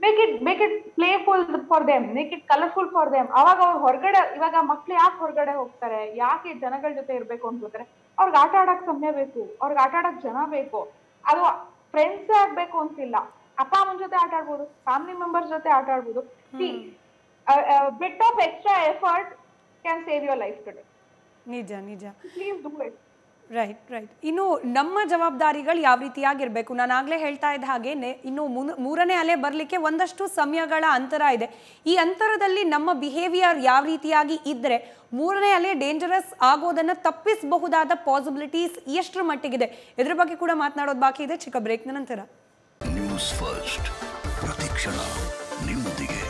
Make it playful for them, make it colourful for them. ಅವಾಗ ಅವ್ರು ಹೊರಗಡೆ, ಇವಾಗ ಮಕ್ಳು ಯಾಕೆ ಹೊರಗಡೆ ಹೋಗ್ತಾರೆ, ಯಾಕೆ ಜನಗಳ ಜೊತೆ ಇರ್ಬೇಕು ಅನ್ಕೋತಾರೆ? ಅವ್ರಿಗೆ ಆಟ ಆಡಕ್ ಸಮಯ ಬೇಕು, ಅವ್ರಿಗೆ ಆಟ ಆಡಕ್ ಜನ ಬೇಕು. ಅದು ಫ್ರೆಂಡ್ಸ್ ಆಗ್ಬೇಕು ಅಂತಿಲ್ಲ, ಅಪ್ಪ ಅಮ್ಮನ ಜೊತೆ ಆಟ ಆಡ್ಬೋದು, ಫ್ಯಾಮಿಲಿ ಮೆಂಬರ್ಸ್ ಜೊತೆ ಆಟ ಆಡ್ಬೋದು. Bit of extra effort can save your life today. ನಿಜ ನಿಜ. Please do it. ರೈಟ್. ಇನ್ನು ನಮ್ಮ ಜವಾಬ್ದಾರಿಗಳು ಯಾವ ರೀತಿಯಾಗಿರ್ಬೇಕು? ನಾನು ಆಗ್ಲೇ ಹೇಳ್ತಾ ಇದ್ದ ಹಾಗೆ ಇನ್ನು 3ನೇ ಅಲೆ ಬರಲಿಕ್ಕೆ ಒಂದಷ್ಟು ಸಮಯಗಳ ಅಂತರ ಇದೆ. ಈ ಅಂತರದಲ್ಲಿ ನಮ್ಮ ಬಿಹೇವಿಯರ್ ಯಾವ ರೀತಿಯಾಗಿ ಇದ್ರೆ 3ನೇ ಅಲೆ ಡೇಂಜರಸ್ ಆಗೋದನ್ನ ತಪ್ಪಿಸಬಹುದಾದ ಪಾಸಿಬಿಲಿಟೀಸ್ ಎಷ್ಟರ ಮಟ್ಟಿಗಿದೆ, ಇದ್ರ ಬಗ್ಗೆ ಕೂಡ ಮಾತನಾಡೋದು ಬಾಕಿ ಇದೆ. ಚಿಕ್ಕ ಬ್ರೇಕ್ನ ನಂತರ. ನ್ಯೂಸ್ ಫಸ್ಟ್, ಪ್ರತಿಕ್ಷಣ ನಿಮ್ಮೊಂದಿಗೆ.